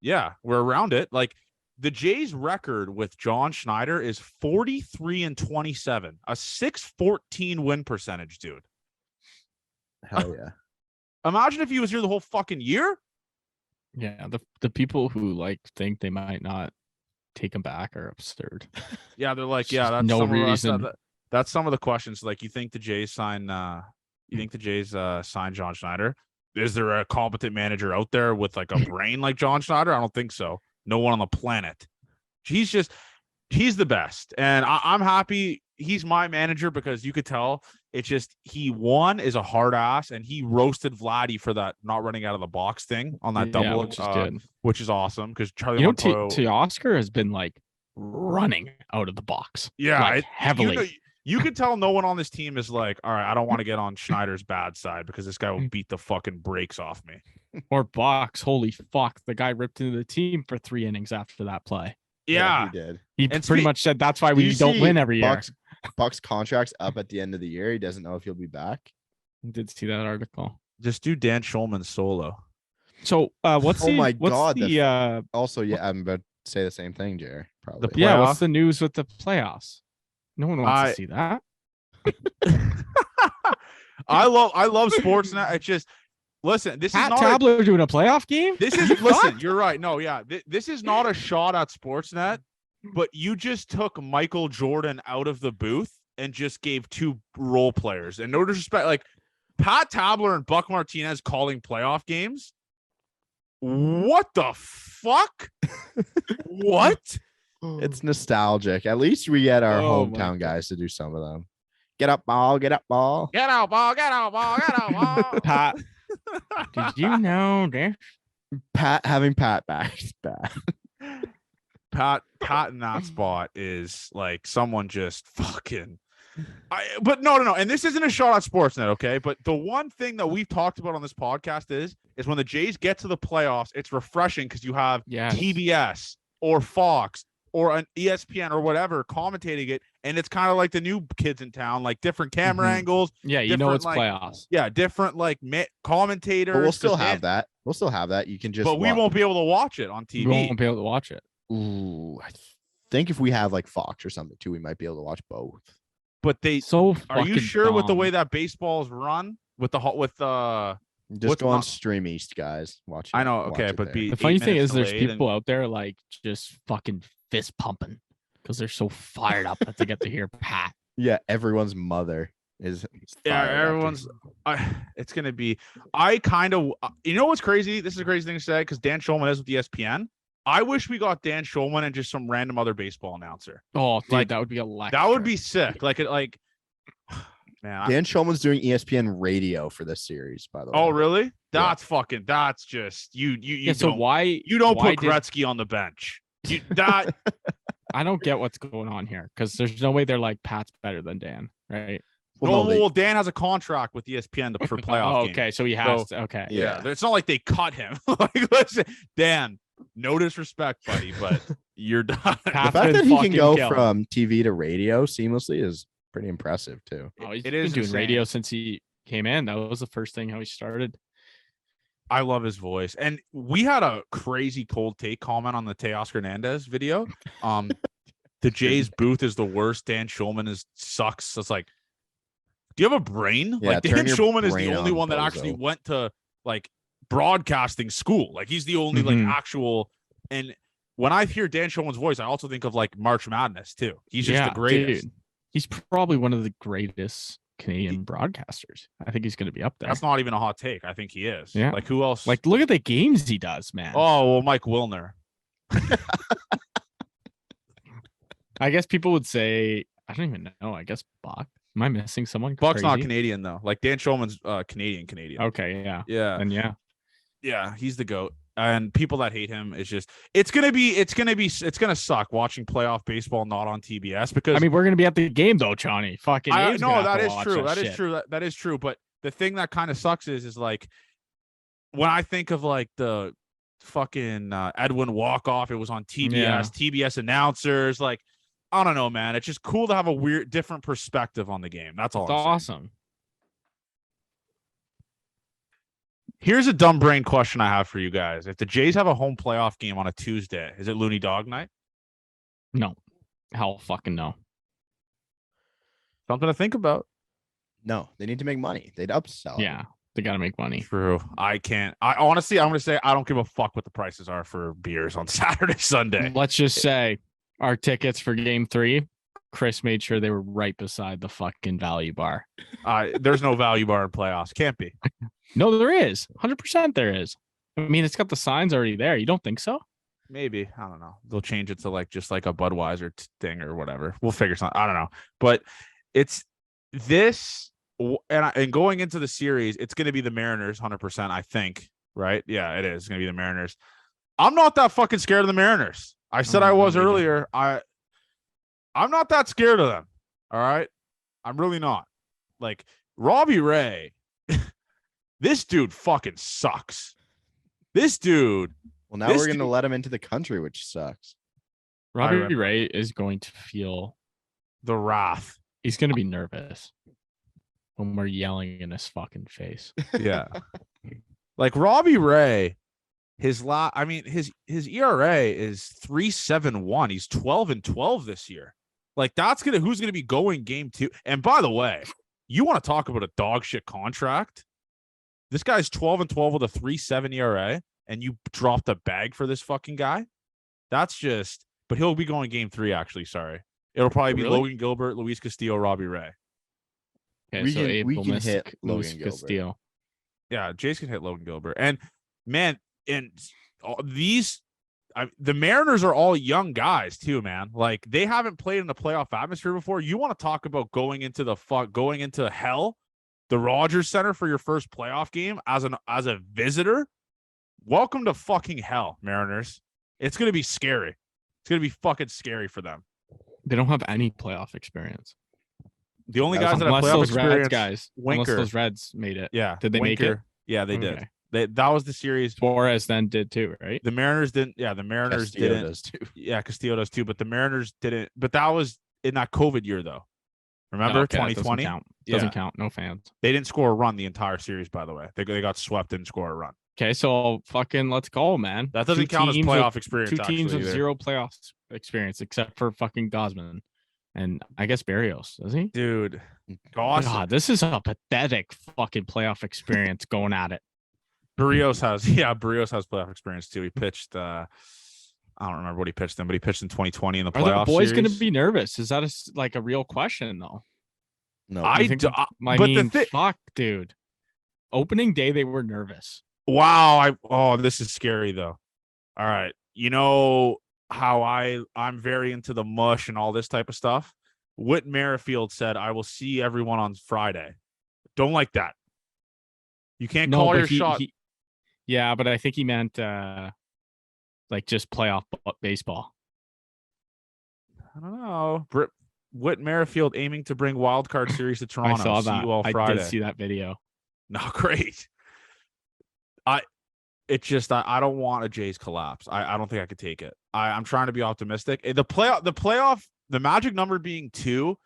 Yeah, we're around it. Like the Jays record with John Schneider is 43-27, a 614 win percentage, dude. Hell yeah. Imagine if he was here the whole fucking year. Yeah, the people who like think they might not take him back are absurd. Yeah, they're like, It's yeah, just that's no some reason. Of that's some of the questions. Like, you think the Jays sign? Sign John Schneider? Is there a competent manager out there with like a brain like John Schneider? I don't think so. No one on the planet. He's the best, and I'm happy he's my manager because you could tell it's just he is a hard ass, and he roasted Vladdy for that not running out of the box thing on that Yeah, double, which is good. which is awesome because Charlie You know, Montoyo. Teoscar has been like running out of the box. Yeah, like, heavily. You could tell no one on this team is like, all right, I don't want to get on Schneider's bad side because this guy will beat the fucking brakes off me. Or Box. Holy fuck. The guy ripped into the team for 3 innings after that play. Yeah. he did. He And pretty much said that's why we don't win every year. Buck's contract's up at the end of the year. He doesn't know if he'll be back. I did see that article. Just do Dan Schulman solo. So what's Oh the my what's God, the Also, yeah, I'm about to say the same thing, Jerry. Probably. yeah, playoff? what's the news with the playoffs? No one wants to see that. I love Sportsnet. It's just listen. This Pat is not. Tabler doing a playoff game. This is listen. You're right. No, yeah. This is not a shot at Sportsnet, but you just took Michael Jordan out of the booth and just gave 2 role players. And no disrespect, like Pat Tabler and Buck Martinez calling playoff games. What the fuck? What? It's nostalgic. At least we get our Oh my hometown guys to do some of them. Get up, ball. Get up, ball. Get out, ball. Get out, ball. Get out, ball. Pat, did you know this? Having Pat back is bad. Pat in that spot is like someone just fucking. But no. And this isn't a shot at Sportsnet, okay? But the one thing that we've talked about on this podcast is when the Jays get to the playoffs, it's refreshing because you have TBS or Fox or an ESPN or whatever commentating it, and it's kind of like the new kids in town, like different camera angles. Yeah, you know it's like, playoffs. Yeah, different like commentators. But we'll still have that. We'll still have that. You can just. But we won't be able to watch it on TV. We won't be able to watch it. Ooh, I think if we have like Fox or something too, we might be able to watch both. But they So are you fucking sure with the dumb. way that baseball's run with the Just what's go on not- Stream East, guys. Watch it. I know, Watch okay, it but there. be The funny 8 thing minutes is, there's delayed people out there like just fucking fist pumping because they're so fired up that they get to hear Pat. Yeah, everyone's mother is. Yeah, fired after- everyone's. It's gonna be. I kind of. You know what's crazy? This is a crazy thing to say because Dan Schulman is with ESPN. I wish we got Dan Schulman and just some random other baseball announcer. Oh, dude, Like, that would be electric. That would be sick. Man. Dan Schulman's doing ESPN radio for this series, by the way. Oh, really? That's fucking. That's just you. Yeah, Don't, so why you don't why put Gretzky on the bench? That I don't get what's going on here because there's no way they're like Pat's better than Dan, right? well, Dan has a contract with ESPN for playoff Oh, games. okay, so he has to. Okay, Yeah, it's not like they cut him. Like, listen, Dan, no disrespect, buddy, but you're done. The fact that he can go from TV to radio seamlessly is pretty impressive too. Oh, he's It been is doing insane. radio since he came in. That was the first thing how he started. I love his voice. And we had a crazy cold take comment on the Teoscar Hernandez video. The Jays booth is the worst. Dan Schulman sucks. So it's like, do you have a brain? Yeah, like Dan turn your Schulman is brain the only on, one that bozo. actually went to like broadcasting school. Like he's the only like actual. And when I hear Dan Schulman's voice, I also think of like March Madness too. He's just the greatest. Dude. He's probably one of the greatest Canadian broadcasters. I think he's going to be up there. That's not even a hot take. I think he is. Yeah. Like who else? Like, look at the games he does, man. oh, well, Mike Wilner. I guess people would say, I don't even know. I guess Buck. Am I missing someone? Buck's not crazy? Canadian though. Like Dan Schulman's Canadian. Okay, yeah. Yeah. And yeah. Yeah, he's the GOAT. And people that hate him is just it's gonna suck watching playoff baseball not on TBS because I mean, we're gonna be at the game though, Johnny. Fucking Abe's gonna have that to is watch true. That is shit. true. That is true. But the thing that kind of sucks is like when I think of like the fucking Edwin walk-off, it was on TBS, Yeah. TBS announcers, like I don't know, man. It's just cool to have a different perspective on the game. That's all. It's I'm saying. awesome. Here's a dumb brain question I have for you guys. If the Jays have a home playoff game on a Tuesday, is it Looney Dog night? No. Hell fucking no. Something to think about. No, they need to make money. They'd upsell. Yeah. They gotta make money. True. I can't. I honestly, I'm going to say I don't give a fuck what the prices are for beers on Saturday, Sunday. Let's just say our tickets for game 3, Chris made sure they were right beside the fucking value bar. There's no value bar in playoffs. Can't be. No, there is. 100% there is. I mean, it's got the signs already there. You don't think so? Maybe. I don't know. They'll change it to like just like a Budweiser thing or whatever. We'll figure something. I don't know. But it's this. And going into the series, it's going to be the Mariners 100%, I think. Right? Yeah, it is. It's going to be the Mariners. I'm not that fucking scared of the Mariners. I said I was earlier. I'm not that scared of them. All right. I'm really not. Like Robbie Ray, this dude fucking sucks. This dude. Well, now This we're going to dude- let him into the country, which sucks. Robbie remember. Ray is going to feel The wrath. he's going to be nervous when we're yelling in his fucking face. Yeah. Like Robbie Ray, his ERA is 3.71. He's 12-12 this year. Like who's gonna be going game 2. And by the way, you want to talk about a dog shit contract? This guy's 12-12 with a 3.7 ERA, and you dropped a bag for this fucking guy. That's just. But he'll be going game 3. Actually, sorry, it'll probably be Really? Logan Gilbert, Luis Castillo, Robbie Ray. Okay, We so can- Abe we will can miss hit Luis Logan Gilbert. Castillo. Yeah, Jays can hit Logan Gilbert, and man, and the Mariners are all young guys too, man. Like they haven't played in a playoff atmosphere before. You want to talk about going into hell, the Rogers Center for your first playoff game as a visitor? Welcome to fucking hell, Mariners. It's gonna be scary. It's gonna be fucking scary for them. They don't have any playoff experience. The only That was guys that have Unless playoff those Reds experience, guys, unless Winker. those Reds made it. Yeah, Did they make it? Winker. Yeah, they did. Okay. That was the series. Suarez then did too, right? The Mariners didn't. Yeah, the Mariners Castillo didn't. does too. Yeah, Castillo does too, but the Mariners didn't. But that was in that COVID year, though. Remember, Okay, that 2020? Doesn't count. Yeah. Doesn't count. No fans. They didn't score a run the entire series, by the way. They got swept, didn't score a run. Okay, so fucking let's go, man. That doesn't count as playoff experience. Two teams actually, with either. 0 playoff experience, except for fucking Gosman, and I guess Barrios, does he? Dude. Awesome. God, this is a pathetic fucking playoff experience going at it. Barrios has playoff experience too. He pitched. I don't remember what he pitched in, but he pitched in 2020 in the Are playoff the boys series. going to be nervous? Is that like a real question though? No, I You think- do- I but mean, the fuck, dude. Opening day, they were nervous. Wow. This is scary though. All right. You know how I'm very into the mush and all this type of stuff. Whit Merrifield said, "I will see everyone on Friday." Don't like that. You can't call but your shot. Yeah, but I think he meant like just playoff baseball. I don't know. Whit Merrifield aiming to bring wild card series to Toronto. I saw See that. you all I Friday. did see that video. No, great. I don't want a Jays collapse. I don't think I could take it. I'm trying to be optimistic. The playoff, the magic number being 2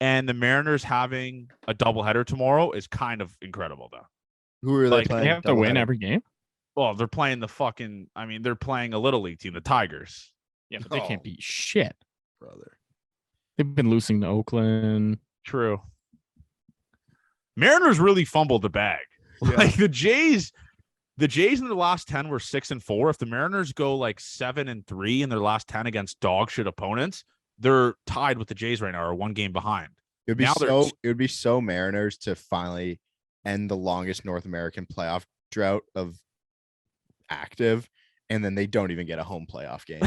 and the Mariners having a doubleheader tomorrow is kind of incredible though. Who are they like, playing? They have to win doubleheader? every game. Well, they're playing they're playing a little league team, the Tigers. Yeah, but they No. can't beat shit. brother. They've been losing to Oakland. True. Mariners really fumbled the bag. Yeah. Like the Jays in their last 10 were 6-4. If the Mariners go like 7-3 in their last 10 against dog shit opponents, they're tied with the Jays right now, or 1 game behind. It would be Now they're- it would be so Mariners to finally end the longest North American playoff drought of active, and then they don't even get a home playoff game.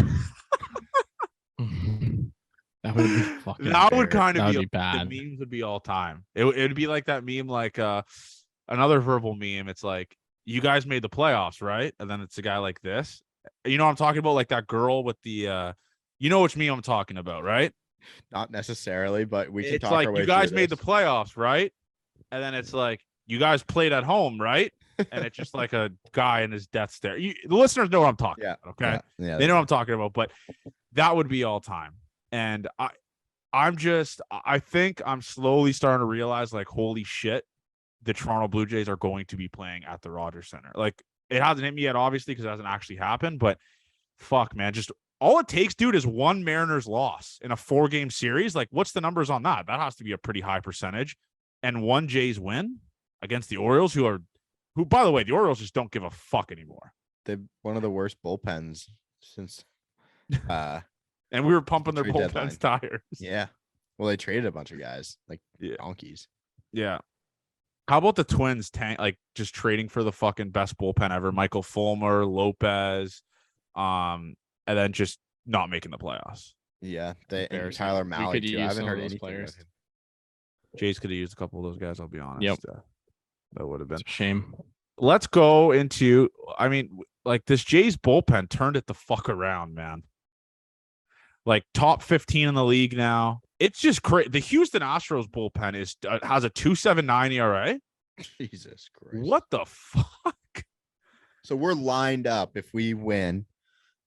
That would be fucking. That would bad. kind of That be would be bad. The memes would be all time. It'd be like that meme, like another verbal meme. It's like, you guys made the playoffs, right? And then it's a guy like this. You know what I'm talking about? Like that girl with the you know which meme I'm talking about, right? Not necessarily, but we can It's talk like, our way you guys through made the this. playoffs, right? And then it's like, you guys played at home, right? And it's just like a guy in his death stare. The listeners know what I'm talking Yeah, about, okay? Yeah, They know what I'm talking about, but that would be all time. And I think I'm slowly starting to realize, like, holy shit, the Toronto Blue Jays are going to be playing at the Rogers Center. Like, it hasn't hit me yet, obviously, because it hasn't actually happened, but fuck, man, just all it takes, dude, is 1 Mariners loss in a 4-game series. Like, what's the numbers on that? That has to be a pretty high percentage. And 1 Jays win against the Orioles, who, by the way, the Orioles just don't give a fuck anymore. They're one of the worst bullpens since And we were pumping their Trade bullpens tires. yeah. Well, they traded a bunch of guys like Yeah. donkeys. Yeah. How about the Twins just trading for the fucking best bullpen ever? Michael Fulmer, Lopez, and then just not making the playoffs. Yeah, they and Embarrassing. Tyler We Malley could too. use I haven't some of heard those anything players. about him. Jays could have used a couple of those guys, I'll be honest. Yep. That would have been. It's a shame. Let's go into, like, this Jays bullpen turned it the fuck around, man. Like, top 15 in the league now. It's just crazy. The Houston Astros bullpen has a 2.79 ERA. Jesus Christ. What the fuck? So we're lined up if we win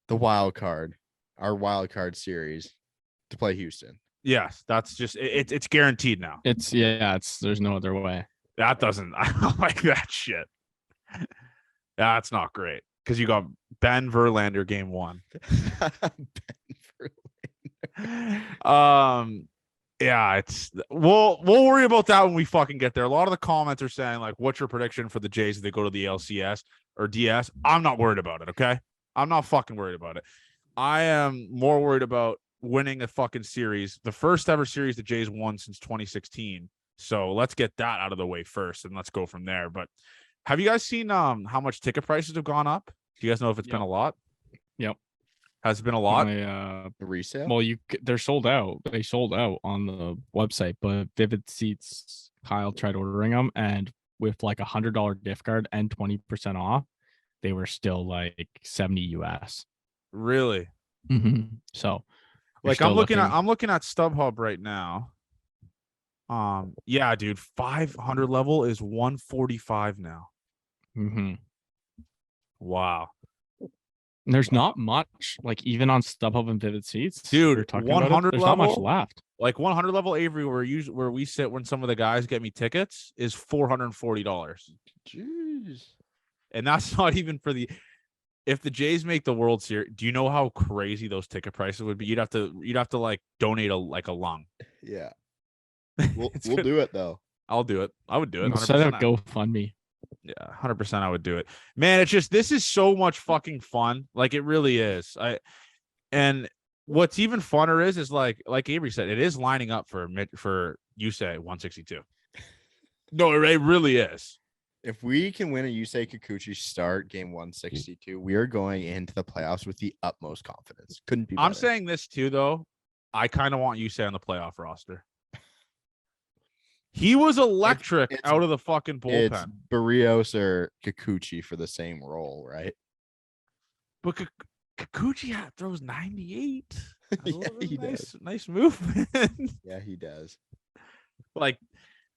the wild card, our wild card series, to play Houston. Yes, that's just it's guaranteed now. There's no other way. That doesn't I don't like that shit. That's not great because you got Ben Verlander game 1. Yeah, we'll worry about that when we fucking get there. A lot of the comments are saying like, what's your prediction for the Jays if they go to the LCS or DS? I'm not worried about it. Okay, I'm not fucking worried about it. I am more worried about winning a fucking series, the first ever series the Jays won since 2016. So let's get that out of the way first, and let's go from there. But have you guys seen how much ticket prices have gone up? Do you guys know if it's been a lot? Yep. Has it been a lot? The resale? Well, they're sold out. They sold out on the website, but Vivid Seats, Kyle tried ordering them, and with like $100 gift card and 20% off, they were still like 70 US. Really? Mm-hmm. So, like I'm looking at StubHub right now. Yeah, dude, 500 level is 145 now. Mm-hmm. Wow. There's not much, like even on StubHub and Vivid Seats, dude. 100 there's level, not much left. Like 100 level Avery, where we sit when some of the guys get me tickets, is $440. Jeez. And that's not even for the. If the Jays make the World Series, do you know how crazy those ticket prices would be? You'd have to like donate a lung. Yeah. We'll do it though. I'll do it. I would do it. 100%. Set up GoFundMe. Yeah, 100% I would do it. Man, it's just this is so much fucking fun. Like it really is. And what's even funner is like Avery said, it is lining up for Yusei 162. No, it really is. If we can win a Yusei Kikuchi start game 162, we are going into the playoffs with the utmost confidence. Couldn't be better. I'm saying this too, though. I kind of want Yusei on the playoff roster. He was electric out of the fucking bullpen. It's Barrios or Kikuchi for the same role, right? But Kikuchi throws 98. Yeah, he does. Nice movement. Yeah, he does. Like,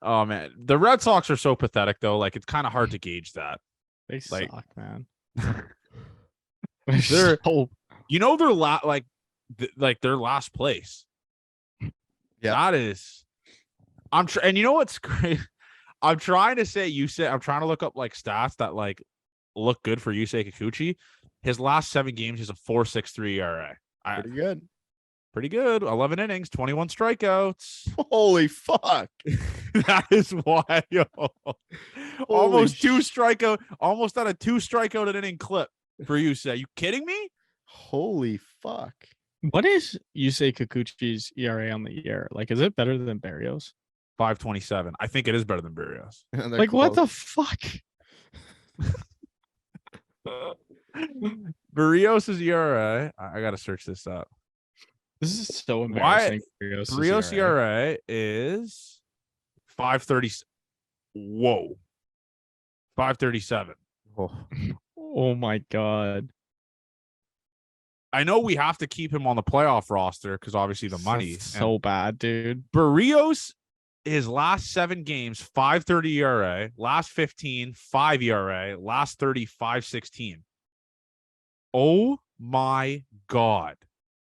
oh man, the Red Sox are so pathetic though. Like, it's kind of hard to gauge that. They suck, man. They're, you know, they're their last place. Yeah, that is. And you know what's great? I'm trying to say I'm trying to look up like stats that like look good for Yusei Kikuchi. His last 7 games is a 4.63 ERA. Pretty good. Pretty good. 11 innings, 21 strikeouts. Holy fuck. That is wild. Almost 2 strikeout, almost at a 2 strikeout an inning clip for Yusei. Are you kidding me? Holy fuck. What is Yusei Kikuchi's ERA on the year? Like, is it better than Barrios? 5.27. I think it is better than Barrios. Like, what the fuck? Barrios' ERA. I gotta search this up. This is so embarrassing. Barrios' ERA is 5.30. Whoa. 5.37. Oh my god. I know we have to keep him on the playoff roster because obviously the money. That's so bad, dude. Barrios, his last 7 games, 5.30 ERA. Last 15, 5 ERA. Last 30, 5.16. Oh my god.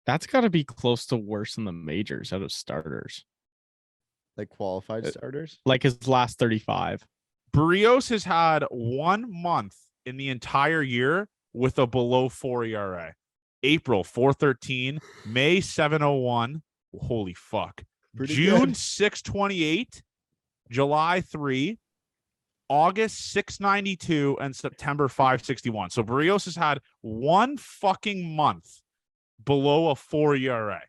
That's got to be close to worse than the majors out of starters. Like qualified starters? Like his last 35. Barrios has had 1 month in the entire year with a below 4 ERA. April 4.13, May 7.01. Holy fuck. Pretty June good. 6.28, July 3, August 6.92, and September 5.61. So Barrios has had 1 fucking month below a 4 ERA.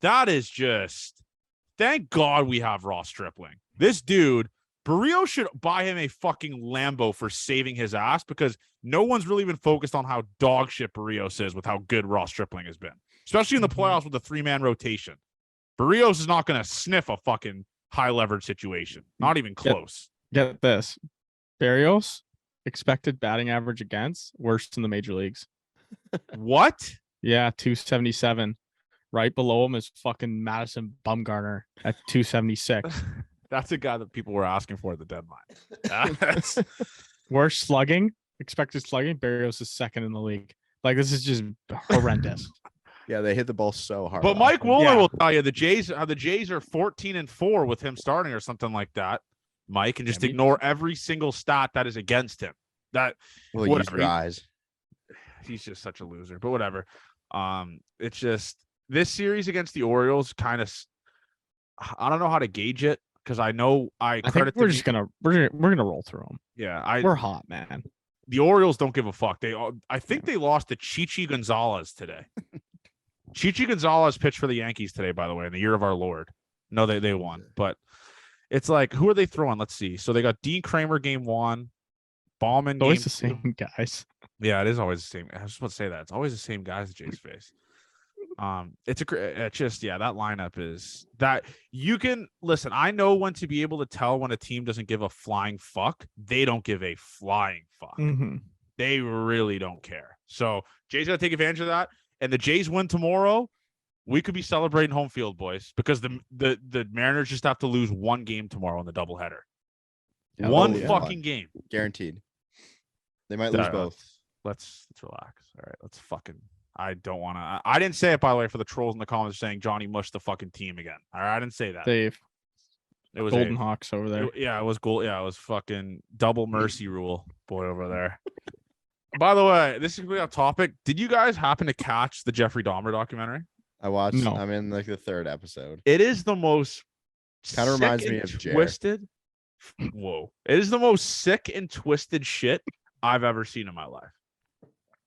That is just, thank God we have Ross Stripling. This dude, Barrios should buy him a fucking Lambo for saving his ass because no one's really been focused on how dog shit Barrios is with how good Ross Stripling has been, especially in the playoffs with the 3-man rotation. Barrios is not going to sniff a fucking high leverage situation. Not even close. Get this. Barrios, expected batting average against, worse in the major leagues. What? Yeah, 277. Right below him is fucking Madison Bumgarner at 276. That's a guy that people were asking for at the deadline. That's Worst slugging, expected slugging. Barrios is second in the league. Like this is just horrendous. Yeah, they hit the ball so hard. But Mike often. Wooler Yeah. will tell you the Jays are 14-4 with him starting or something like that, Mike, and just Maybe. ignore every single stat that is against him. That Well, use whatever. your eyes. He's just such a loser, but whatever. It's just this series against the Orioles kind of I don't know how to gauge it because I know I think credit we're the- just gonna we're gonna roll through them. yeah, We're hot, man. the Orioles don't give a fuck. I think they lost to Chichi Gonzalez today. Chichi Gonzalez pitched for the Yankees today, by the way, in the year of our Lord. No, they won, but it's like, who are they throwing? Let's see. So they got Dean Kramer game 1, Ballman game Always the 2. same guys. Yeah, it is always the same. I was just about to say that. It's always the same guys at Jays face. It's just that lineup is that you can listen. I know when to be able to tell when a team doesn't give a flying fuck. They don't give a flying fuck. Mm-hmm. They really don't care. So Jays got to take advantage of that. And the Jays win tomorrow, we could be celebrating home field, boys, because the Mariners just have to lose one game tomorrow in the doubleheader. Yeah, One that'll be fucking fun. game. Guaranteed. They might lose both. Let's relax. All right, let's fucking. I don't want to. I didn't say it, by the way, for the trolls in the comments saying Johnny mushed the fucking team again. All right, I didn't say that. Dave. It was Golden Hawks over there. Yeah, it was gold. Yeah, it was fucking double mercy rule, boy, over there. By the way, this is really off topic. Did you guys happen to catch the Jeffrey Dahmer documentary? I watched. No. I'm in like the 3rd episode. It is the most Kinda reminds sick me and of Jer. twisted. Whoa! It is the most sick and twisted shit I've ever seen in my life.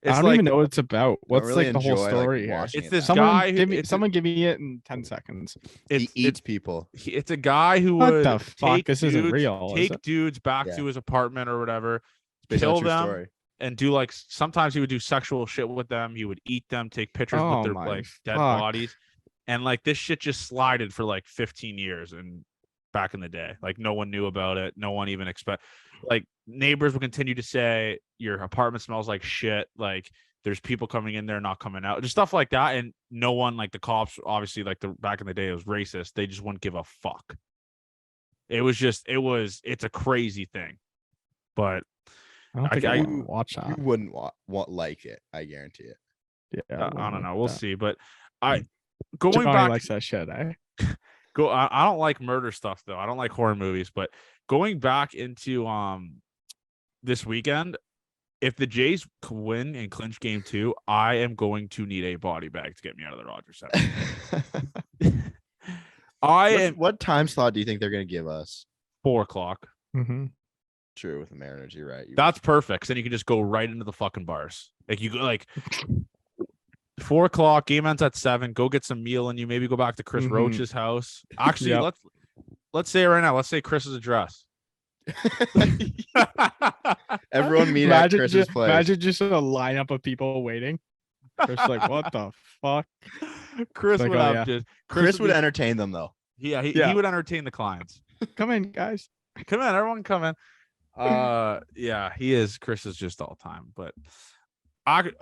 I don't even know what it's about. What's really like the whole enjoy, like, story here? watching It's it this now. guy. Someone give me it in 10 seconds. He eats people. It's a guy who What would the fuck? take This isn't dudes, real, is Take it? dudes back Yeah. to his apartment or whatever, Based on a kill true them, story. and do like sometimes he would do sexual shit with them. He would eat them, take pictures Oh with their my like dead fuck. bodies, and like this shit just slided for like 15 years and back in the day. Like no one knew about it. No one even like neighbors would continue to say your apartment smells like shit. Like there's people coming in there, not coming out, just stuff like that. And no one, like the cops, obviously, like back in the day, it was racist. They just wouldn't give a fuck. It's a crazy thing, but I don't think I- I want to watch You that. wouldn't want like it. I guarantee it. Yeah, I don't know. We'll that. see. But going Johnny back, likes that shit, eh? I don't like murder stuff though. I don't like horror movies. But going back into this weekend, if the Jays win and clinch game 2, I am going to need a body bag to get me out of the Rogers Center. What time slot do you think they're going to give us? 4:00. Mm-hmm. True, with the Mariners, you're right. That's perfect. 'Cause then you can just go right into the fucking bars. Like you go like 4:00. Game ends at 7. Go get some meal and you maybe go back to Chris Mhm. Roach's house. Actually, Yep. let's say it right now. Let's say Chris's address. Everyone meet at Chris's place. Imagine just a lineup of people waiting. Chris like, what the fuck? Chris Like, would oh, have yeah. just Chris would be- entertain them though. yeah, he Yeah. would entertain the clients. Come in, guys. Come in, everyone come in. Yeah, he is. Chris is just all time. But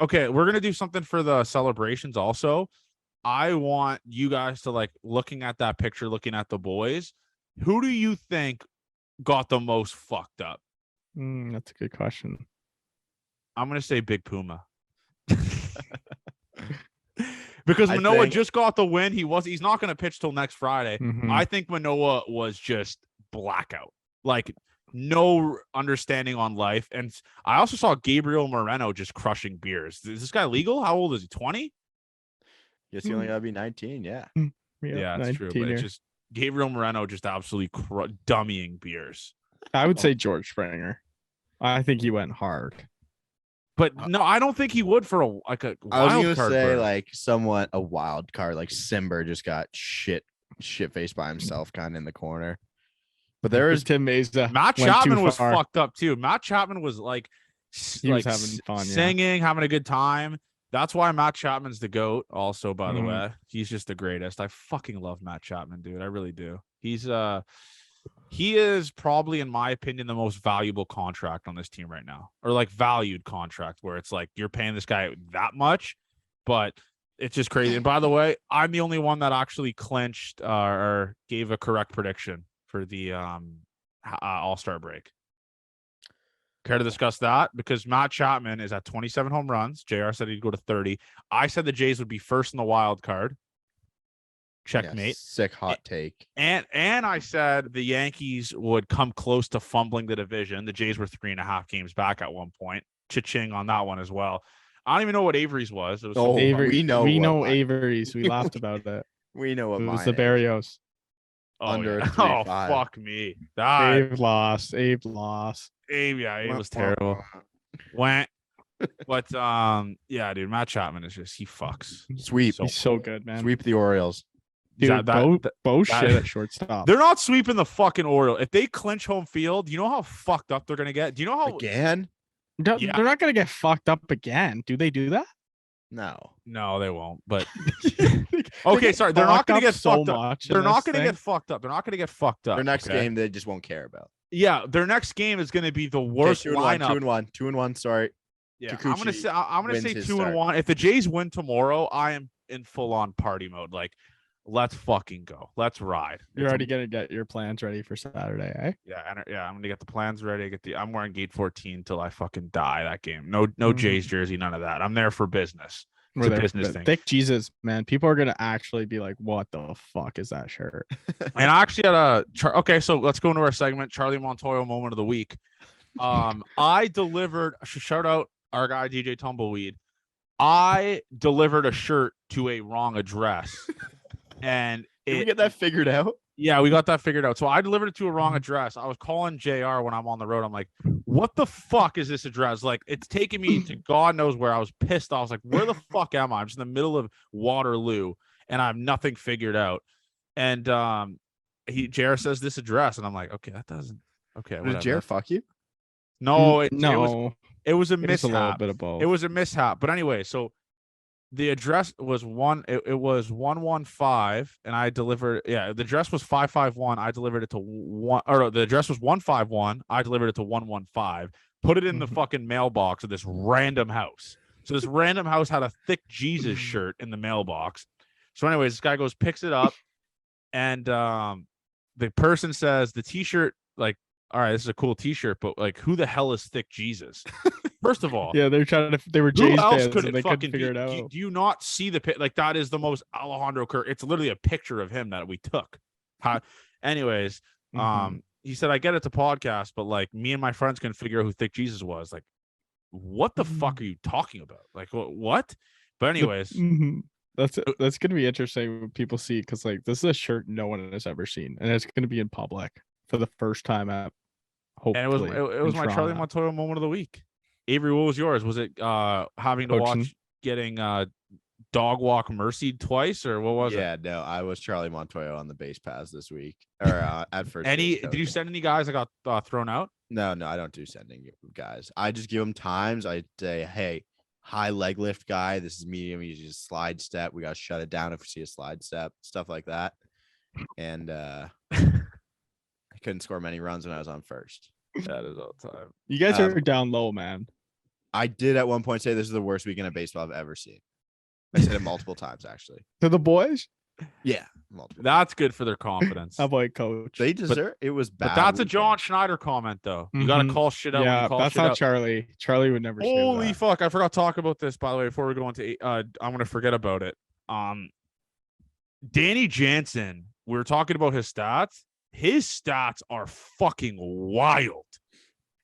okay, we're gonna do something for the celebrations also. I want you guys to like looking at that picture, looking at the boys. Who do you think got the most fucked up? That's a good question. I'm gonna say Big Puma. Because I Manoah think- just got the win. He's not gonna pitch till next Friday. Mhm. I think Manoah was just blackout, like no understanding on life. And I also saw Gabriel Moreno just crushing beers. Is this guy legal? How old is he? 20? Guess he only got to be 19. Yeah. Yeah, that's true. But 19-er. it's just Gabriel Moreno just absolutely dummying beers. I would say George Springer. I think he went hard. But no, I don't think he would for a I was wild gonna card say berth. like somewhat a wild card, like Simber just got shit faced by himself, kind of in the corner. But there There's is Tim Mesa. Matt went too Chapman was far. fucked up too. Matt Chapman was like, He was having fun, yeah. singing, having a good time. That's why Matt Chapman's the GOAT. Also, by the Mhm. way, he's just the greatest. I fucking love Matt Chapman, dude. I really do. He is probably, in my opinion, the most valuable contract on this team right now, or like valued contract, where it's like you're paying this guy that much, but It's just crazy. And by the way, I'm the only one that actually clinched or gave a correct prediction for the All-Star break. Care to discuss that? Because Matt Chapman is at 27 home runs. JR said he'd go to 30. I said the Jays would be first in the wild card. Checkmate. Yeah, sick hot take. And I said the Yankees would come close to fumbling the division. The Jays were 3.5 games back at one point. Cha-ching on that one as well. I don't even know what Avery's was. It was Avery, we know Avery's. We laughed about that. We know what It was mine the is. Barrios. Under a Oh, 3.5. fuck me. Abe lost. Abe lost. Abe was terrible. Went. But yeah, dude, Matt Chapman is just he fucks. Sweep. He's so good, man. Sweep the Orioles. Dude, Bo shit at shortstop. They're not sweeping the fucking Orioles. If they clinch home field, you know how fucked up they're gonna get? Do you know how Again? They're not gonna get fucked up again. Do they do that? No, they won't. But okay, sorry, they're not gonna get fucked up. They're not gonna get fucked up. They're not gonna get fucked up. Their next game, they just won't care about. Yeah, their next game is gonna be the worst lineup. 2-1. Sorry. Yeah, Kikuchi I'm gonna say wins 2-1. If the Jays win tomorrow, I am in full on party mode. Like, let's fucking go. Let's ride. You're already gonna get your plans ready for Saturday, eh? Yeah, I'm gonna get the plans ready. I'm wearing gate 14 till I fucking die that game. No Jays jersey, none of that. I'm there for business. It's a business thing. Thick Jesus, man. People are gonna actually be like, "What the fuck is that shirt?" And I actually had okay, so let's go into our segment, Charlie Montoyo moment of the week. I delivered. Shout out our guy DJ Tumbleweed. I delivered a shirt to a wrong address, and Did we get that figured out? Yeah, we got that figured out. So I delivered it to a wrong address. I was calling JR when I'm on the road. I'm like, what the fuck is this address? Like, it's taking me to God knows where. I was pissed. I was like, where the fuck am I? I'm just in the middle of Waterloo and I have nothing figured out. And JR says this address, and I'm like, okay, that doesn't. Okay, Did JR fuck you? No, it was a A mishap. little bit of both. It was a mishap. But anyway, so the address was it was 115, and I delivered. Yeah, the address was 551. I delivered it to the address was 151. I delivered it to 115. Put it in the fucking mailbox of this random house. So this random house had a thick Jesus shirt in the mailbox. So anyways, this guy goes, picks it up, and the person says the t-shirt, like, all right, this is a cool t-shirt, but like, who the hell is Thick Jesus? First of all, yeah, they were who Jays else fans could and it they couldn't fucking figure be? it out. Do you not see the like? That is the most Alejandro Kirk. It's literally a picture of him that we took. Anyways, he said, I get it's a podcast, but like, me and my friends couldn't figure out who Thick Jesus was. Like, what the fuck are you talking about? Like, what? But anyways, that's gonna be interesting when people see, because like, this is a shirt no one has ever seen, and it's gonna be in public for the first time at. Hopefully, and it was my Charlie Montoyo moment of the week. Avery, what was yours? Was it having to watch getting dog walk mercy twice, or what was it? Yeah, no, I was Charlie Montoyo on the base paths this week, or at first. Did you send any guys that got thrown out? No, I don't do sending guys. I just give them times. I say, hey, high leg lift guy, this is medium. You just slide step. We got to shut it down if we see a slide step, stuff like that. And I couldn't score many runs when I was on first. That is all the time. You guys are down low, man. I did at one point say this is the worst weekend of baseball I've ever seen. I said it multiple times, actually. To the boys? Yeah, multiple. That's good for their confidence. How about Coach? They deserve it. Was bad. But that's a John Schneider comment, though. You got to call shit out. Yeah, when you call that's shit not out. Charlie. Charlie would never. Holy say fuck! I forgot to talk about this, by the way. Before we go into, I'm gonna forget about it. Danny Jansen. We were talking about his stats. His stats are fucking wild.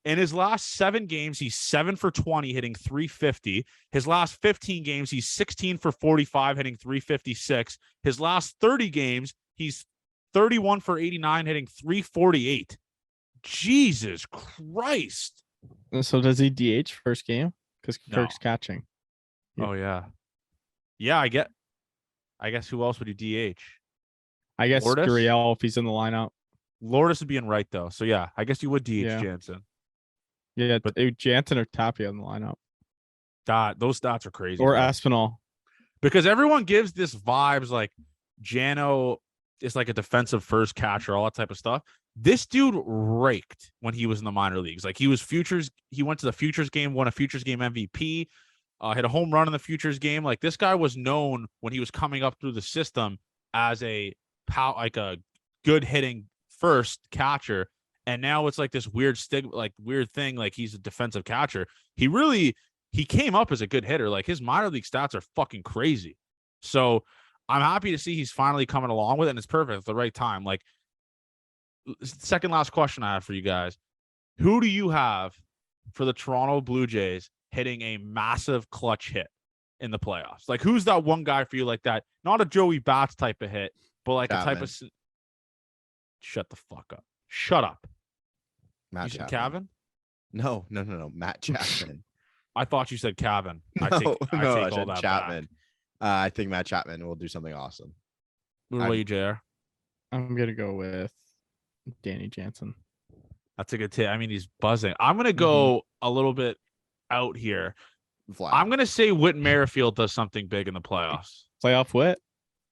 In his last 7 games, he's 7 for 20, hitting 350. His last 15 games, he's 16 for 45, hitting 356. His last 30 games, he's 31 for 89, hitting 348. Jesus Christ. So does he DH first game? Because Kirk's catching. Yeah. Oh, yeah. Yeah, I guess who else would he DH? I guess Lourdes? Gurriel if he's in the lineup. Lourdes would be in right, though. So, yeah, I guess you would DH Jansen. Yeah, but Jansen or Tapia in the lineup. God, those stats are crazy. Or Aspinall. Because everyone gives this vibes like Jano is like a defensive first catcher, all that type of stuff. This dude raked when he was in the minor leagues. Like, he was futures. He went to the futures game, won a futures game MVP. hit a home run in the Futures game. Like this guy was known when he was coming up through the system as a good hitting first catcher. And now it's like this weird weird thing. Like he's a defensive catcher. He came up as a good hitter. Like his minor league stats are fucking crazy. So I'm happy to see he's finally coming along with it, and it's perfect at the right time. Like, second last question I have for you guys. Who do you have for the Toronto Blue Jays hitting a massive clutch hit in the playoffs? Like, who's that one guy for you like that? Not a Joey Bats type of hit, but like Chapman. a type of... Shut the fuck up. Shut up. Matt You said Chapman. Cavan? No. Matt Chapman. I thought you said Cavan. I take all said that Chapman. back. I think Matt Chapman will do something awesome. What about you, JR? I'm gonna go with Danny Jansen. That's a good tip. I mean, he's buzzing. I'm going to go a little bit out here. I'm going to say Whit Merrifield does something big in the playoffs. Playoff Whit.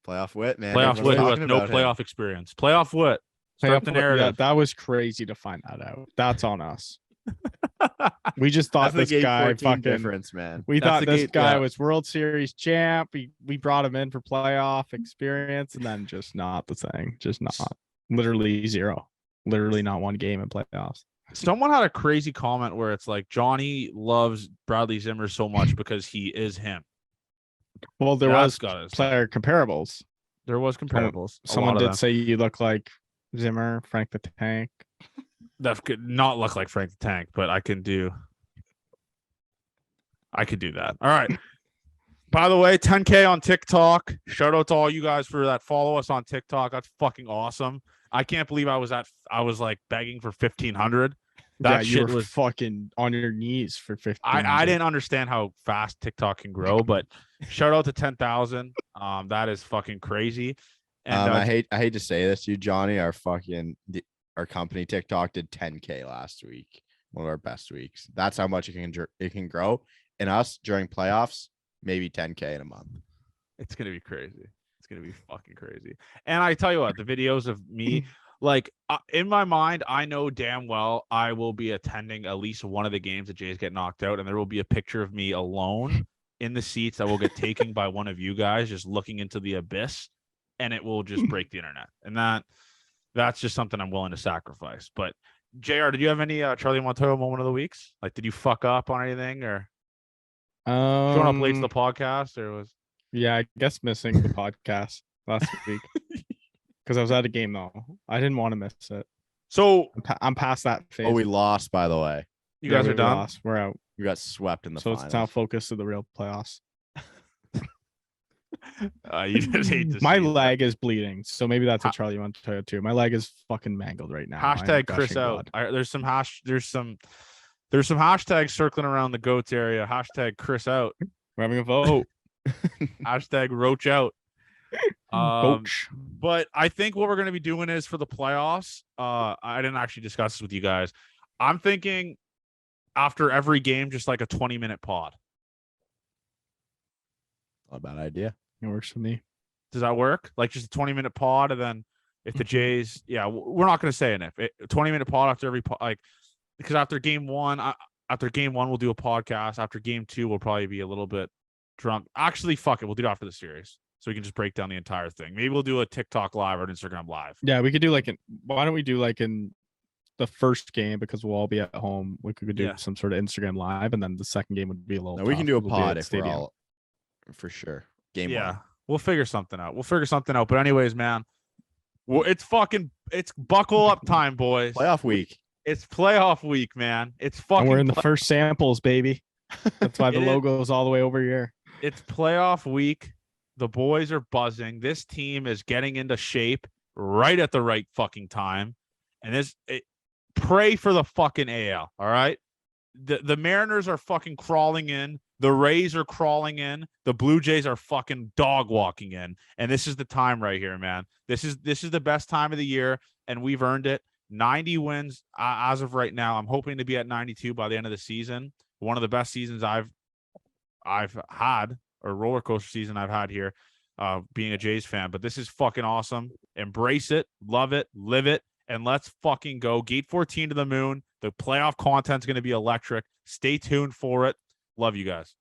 Playoff Whit, man. Playoff Everyone's Whit who has talking no about him. playoff experience. Playoff Whit. Start the narrative. That was crazy to find that out. That's on us. We just thought That's the this game guy 14 fucking difference, man. We That's thought the this gate- guy yeah. was World Series champ. We brought him in for playoff experience, and then just not the thing. Just not. Literally zero. Literally not one game in playoffs. Someone had a crazy comment where it's like Johnny loves Bradley Zimmer so much because he is him. Well, there That's was got us. player comparables. There was comparables. A Someone lot of did say you look like Zimmer, Frank the Tank. that could not look like Frank the Tank, but I could do that. All right. By the way, 10K on TikTok. Shout out to all you guys for that. Follow us on TikTok. That's fucking awesome. I can't believe I was like begging for 1,500. That you shit were was fucking on your knees for 15. I didn't understand how fast TikTok can grow, but shout out to 10,000. That is fucking crazy. And I hate to say this to you, Johnny. Our company TikTok did 10K last week. One of our best weeks. That's how much it can grow. And us during playoffs, maybe 10K in a month. it's gonna be crazy. It's gonna be fucking crazy. And I tell you what, the videos of me, like in my mind, I know damn well I will be attending at least one of the games that Jays get knocked out, and there will be a picture of me alone in the seats that will get taken by one of you guys, just looking into the abyss, and it will just break the internet. And that's just something I'm willing to sacrifice. But JR, did you have any Charlie Montoyo moment of the weeks? Like, did you fuck up on anything, or showing up late to the podcast, or was? Yeah, I guess missing the podcast last week because I was at a game though. I didn't want to miss it. So I'm past that phase. Oh, we lost, by the way. you guys we are done. lost. We're out. We got swept in the So finals. it's now focused to the real playoffs. You just hate to My see it. leg is bleeding, so maybe that's a Charlie Montoyo too. My leg is fucking mangled right now. I'm Hashtag Chris gushing out. blood. There's some hashtags circling around the goats area. Hashtag Chris out. We're having a vote. Hashtag Roach out. Coach. But I think what we're going to be doing is for the playoffs. I didn't actually discuss this with you guys. I'm thinking after every game, just like a 20-minute pod. Not a bad idea. It works for me. Does that work? Like just a 20-minute pod, and then if the Jays, we're not going to say an if. 20-minute pod after every because after game one, we'll do a podcast. After game two, we'll probably be a little bit drunk. Actually, fuck it, we'll do it after the series, so we can just break down the entire thing. Maybe we'll do a TikTok live or an Instagram live. Yeah, we could do why don't we do like in the first game because we'll all be at home. We could do some sort of Instagram live, and then the second game would be a little. No, we can do a We'll be at pod the if we're stadium. all for sure. Game Yeah, one. we'll figure something out. But anyways, man, it's buckle up time, boys. Playoff week. It's playoff week, man. It's fucking. And we're in the first samples, baby. That's why the It is. logo is all the way over here. It's playoff week. The boys are buzzing. This team is getting into shape right at the right fucking time. And pray for the fucking AL. All right. The Mariners are fucking crawling in. The Rays are crawling in. The Blue Jays are fucking dog walking in. And this is the time right here, man. This is the best time of the year, and we've earned it. 90 wins as of right now. I'm hoping to be at 92 by the end of the season. One of the best seasons I've had, or roller coaster season I've had here, being a Jays fan. But this is fucking awesome. Embrace it, love it, live it, and let's fucking go. Gate 14 to the moon. The playoff content's going to be electric. Stay tuned for it. Love you guys.